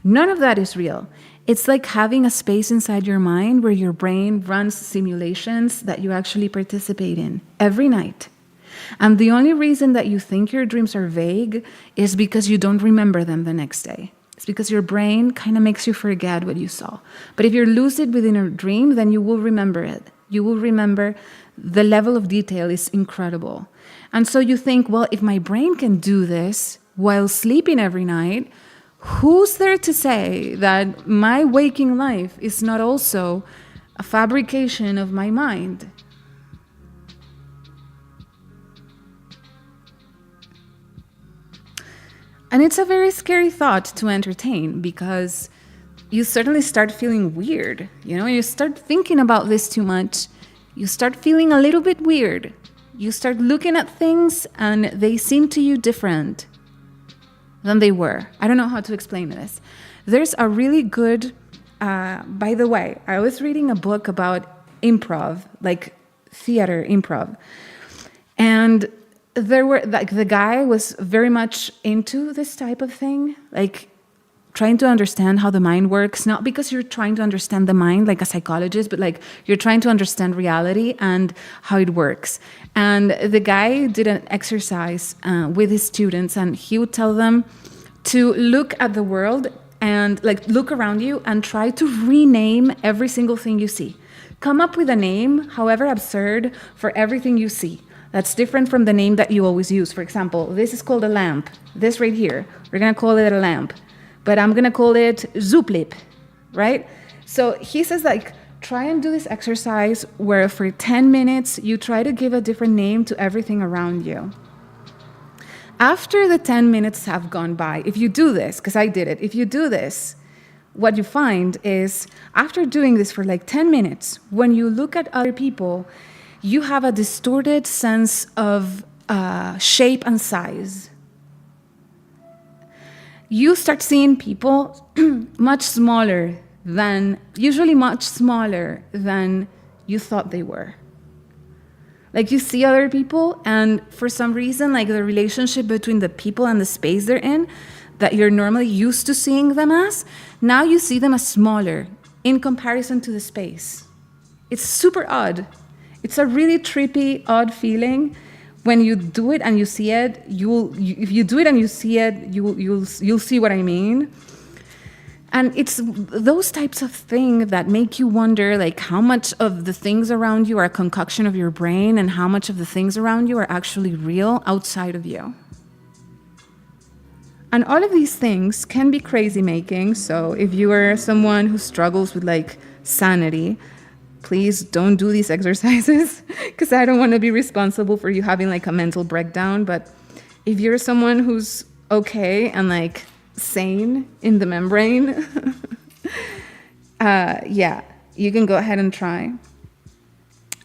None of that is real. It's like having a space inside your mind where your brain runs simulations that you actually participate in every night. And the only reason that you think your dreams are vague is because you don't remember them the next day. It's because your brain kind of makes you forget what you saw. But if you're lucid within a dream, then you will remember it. You will remember the level of detail is incredible. And so you think, well, if my brain can do this while sleeping every night, who's there to say that my waking life is not also a fabrication of my mind? And it's a very scary thought to entertain because you suddenly start feeling weird. You start thinking about this too much. You start feeling a little bit weird. You start looking at things and they seem to you different than they were. I don't know how to explain this. There's a really good, by the way, I was reading a book about improv, like theater improv. And the guy was very much into this type of thing, like trying to understand how the mind works, not because you're trying to understand the mind like a psychologist, but like you're trying to understand reality and how it works. And the guy did an exercise with his students, and he would tell them to look at the world and like look around you and try to rename every single thing you see. Come up with a name, however absurd, for everything you see. That's different from the name that you always use. For example, this is called a lamp. This right here, we're gonna call it a lamp, but I'm gonna call it Zuplip, right? So he says like, try and do this exercise where for 10 minutes, you try to give a different name to everything around you. After the 10 minutes have gone by, if you do this, because I did it, if you do this, what you find is after doing this for like 10 minutes, when you look at other people, you have a distorted sense of shape and size. You start seeing people usually much smaller than you thought they were. Like you see other people, and for some reason, like the relationship between the people and the space they're in, that you're normally used to seeing them as, now you see them as smaller in comparison to the space. It's super odd. It's a really trippy, odd feeling when you do it and you see it, if you do it and you see it, you'll see what I mean. And it's those types of things that make you wonder, like, how much of the things around you are a concoction of your brain and how much of the things around you are actually real outside of you. And all of these things can be crazy making. So if you are someone who struggles with like sanity, please don't do these exercises because I don't want to be responsible for you having like a mental breakdown. But if you're someone who's okay and like sane in the membrane, yeah, you can go ahead and try.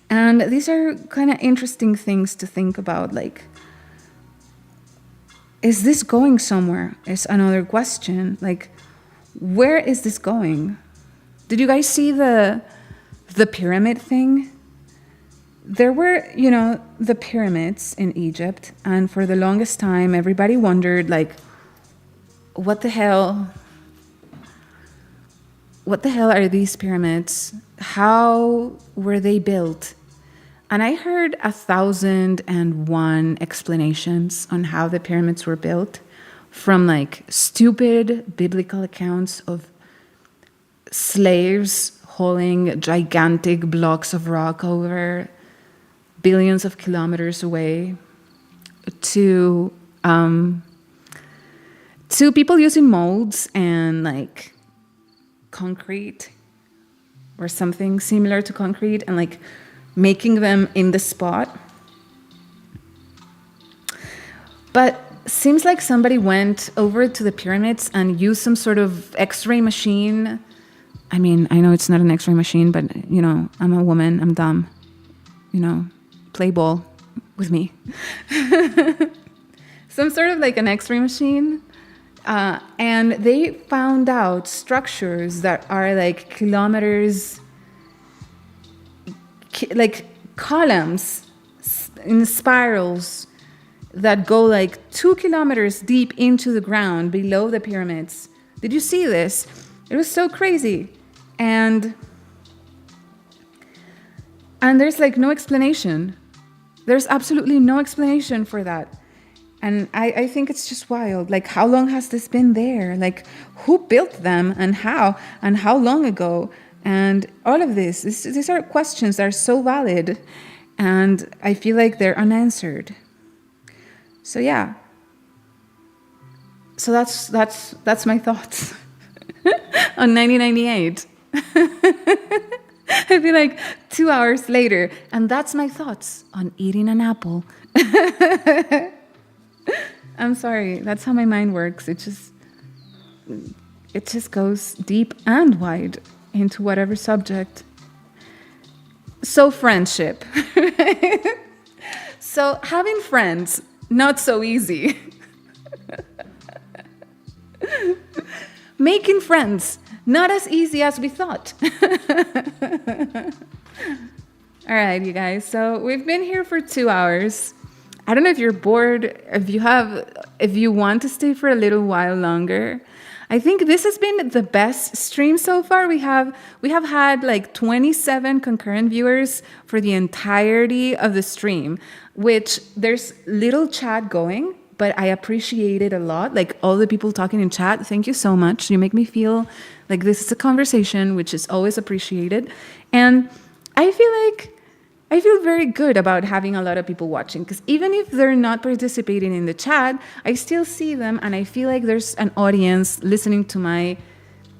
And these are kind of interesting things to think about. Like, is this going somewhere? Is another question. Like, where is this going? Did you guys see the pyramid thing? There were, the pyramids in Egypt, and for the longest time, everybody wondered, like, what the hell are these pyramids? How were they built? And I heard 1,001 explanations on how the pyramids were built, from like stupid biblical accounts of slaves hauling gigantic blocks of rock over billions of kilometers away, to people using molds and like concrete or something similar to concrete and like making them in the spot. But seems like somebody went over to the pyramids and used some sort of X-ray machine. I mean, I know it's not an X-ray machine, but I'm a woman, I'm dumb. Play ball with me. Some sort of like an X-ray machine. And they found out structures that are like kilometers, like columns in spirals that go like 2 kilometers deep into the ground below the pyramids. Did you see this? It was so crazy. And there's like no explanation. There's absolutely no explanation for that. And I think it's just wild. Like, how long has this been there? Like, who built them and how long ago? And all of this, these are questions that are so valid. And I feel like they're unanswered. So yeah. So that's my thoughts on 1998. I feel like 2 hours later, and that's my thoughts on eating an apple. I'm sorry, that's how my mind works. It just goes deep and wide into whatever subject. So friendship. So having friends, not so easy. Making friends, not as easy as we thought. All right, you guys. So we've been here for 2 hours. I don't know if you're bored, if you want to stay for a little while longer. I think this has been the best stream so far. We have had like 27 concurrent viewers for the entirety of the stream, which there's little chat going, but I appreciate it a lot. Like all the people talking in chat, thank you so much. You make me feel like this is a conversation, which is always appreciated. And I feel very good about having a lot of people watching, because even if they're not participating in the chat, I still see them and I feel like there's an audience listening to my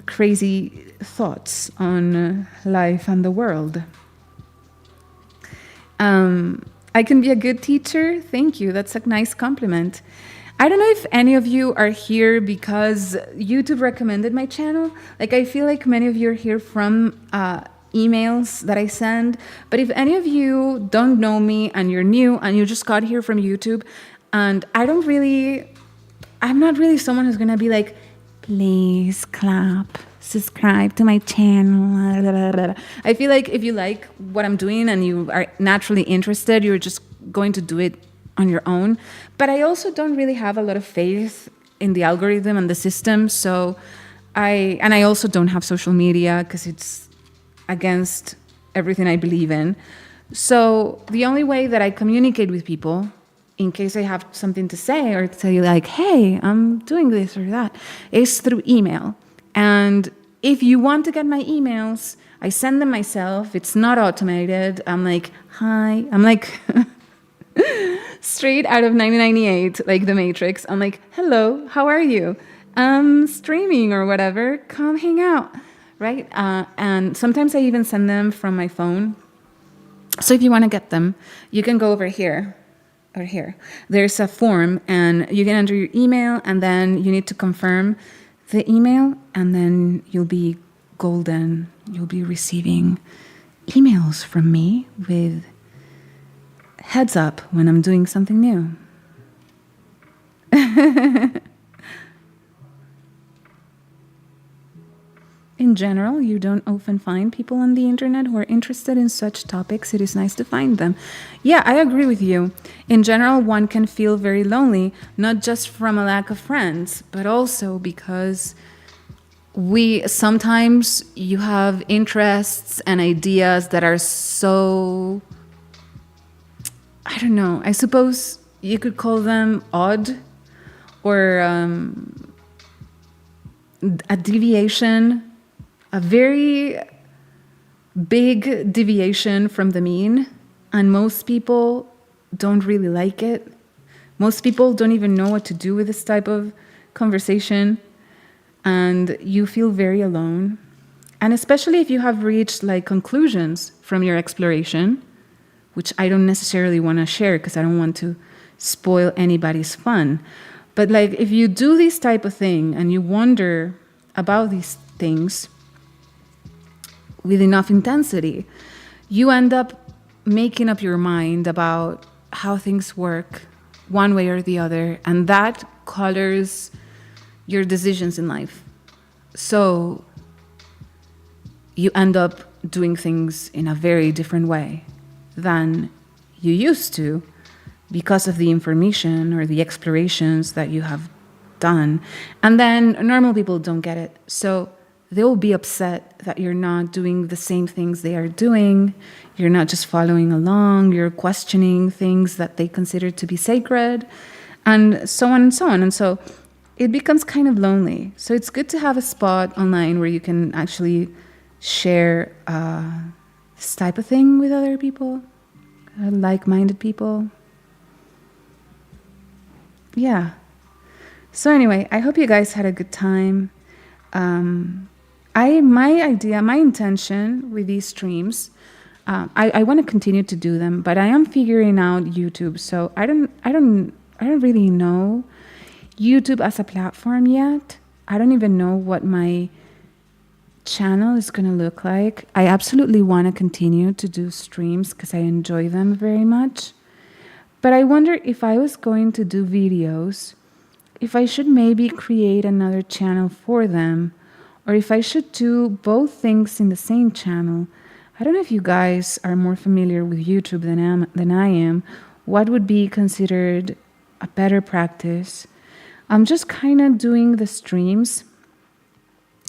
crazy thoughts on life and the world. I can be a good teacher. Thank you. That's a nice compliment. I don't know if any of you are here because YouTube recommended my channel. Like, I feel like many of you are here from emails that I send. But if any of you don't know me and you're new and you just got here from YouTube, and I'm not really someone who's going to be like, please clap, subscribe to my channel. Blah, blah, blah. I feel like if you like what I'm doing and you are naturally interested, you're just going to do it on your own. But I also don't really have a lot of faith in the algorithm and the system. So I also don't have social media because it's against everything I believe in. So the only way that I communicate with people in case I have something to say or tell you like, hey, I'm doing this or that, is through email. And if you want to get my emails, I send them myself. It's not automated. I'm like, hi. I'm like straight out of 1998, like The Matrix. I'm like, hello, how are you? Streaming or whatever. Come hang out, right? And sometimes I even send them from my phone. So if you want to get them, you can go over here. Or here. There's a form, and you can enter your email, and then you need to confirm the email, and then you'll be golden. You'll be receiving emails from me with heads up when I'm doing something new. In general, you don't often find people on the internet who are interested in such topics. It is nice to find them. Yeah, I agree with you. In general, one can feel very lonely, not just from a lack of friends, but also because sometimes you have interests and ideas that are so, I don't know, I suppose you could call them odd, or a deviation, a very big deviation from the mean, and most people don't really like it. Most people don't even know what to do with this type of conversation, and you feel very alone. And especially if you have reached like conclusions from your exploration, which I don't necessarily want to share because I don't want to spoil anybody's fun. But like if you do this type of thing and you wonder about these things with enough intensity, you end up making up your mind about how things work one way or the other, and that colors your decisions in life. So you end up doing things in a very different way than you used to because of the information or the explorations that you have done. And then normal people don't get it. So they'll be upset that you're not doing the same things they are doing. You're not just following along. You're questioning things that they consider to be sacred, and so on and so on. And so it becomes kind of lonely. So it's good to have a spot online where you can actually share this type of thing with other people, like-minded people. Yeah. So anyway, I hope you guys had a good time. My intention with these streams, I want to continue to do them, but I am figuring out YouTube. So I don't really know YouTube as a platform yet. I don't even know what my channel is going to look like. I absolutely want to continue to do streams because I enjoy them very much. But I wonder if I was going to do videos, if I should maybe create another channel for them, or if I should do both things in the same channel. I don't know if you guys are more familiar with YouTube than I am. What would be considered a better practice? I'm just kind of doing the streams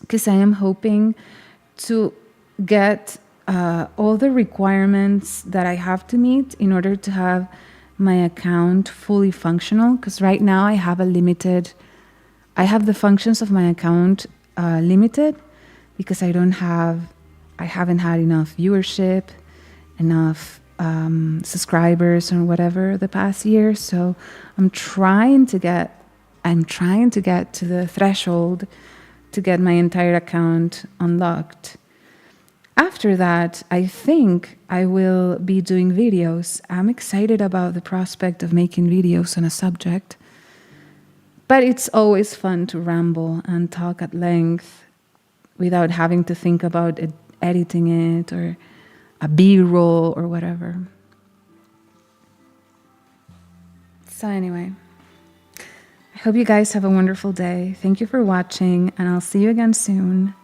because I am hoping to get all the requirements that I have to meet in order to have my account fully functional. Because right now I have the functions of my account limited because I haven't had enough viewership, enough subscribers or whatever the past year. So I'm trying to get to the threshold to get my entire account unlocked. After that, I think I will be doing videos. I'm excited about the prospect of making videos on a subject. But it's always fun to ramble and talk at length without having to think about editing it or a B-roll or whatever. So anyway, I hope you guys have a wonderful day. Thank you for watching, and I'll see you again soon.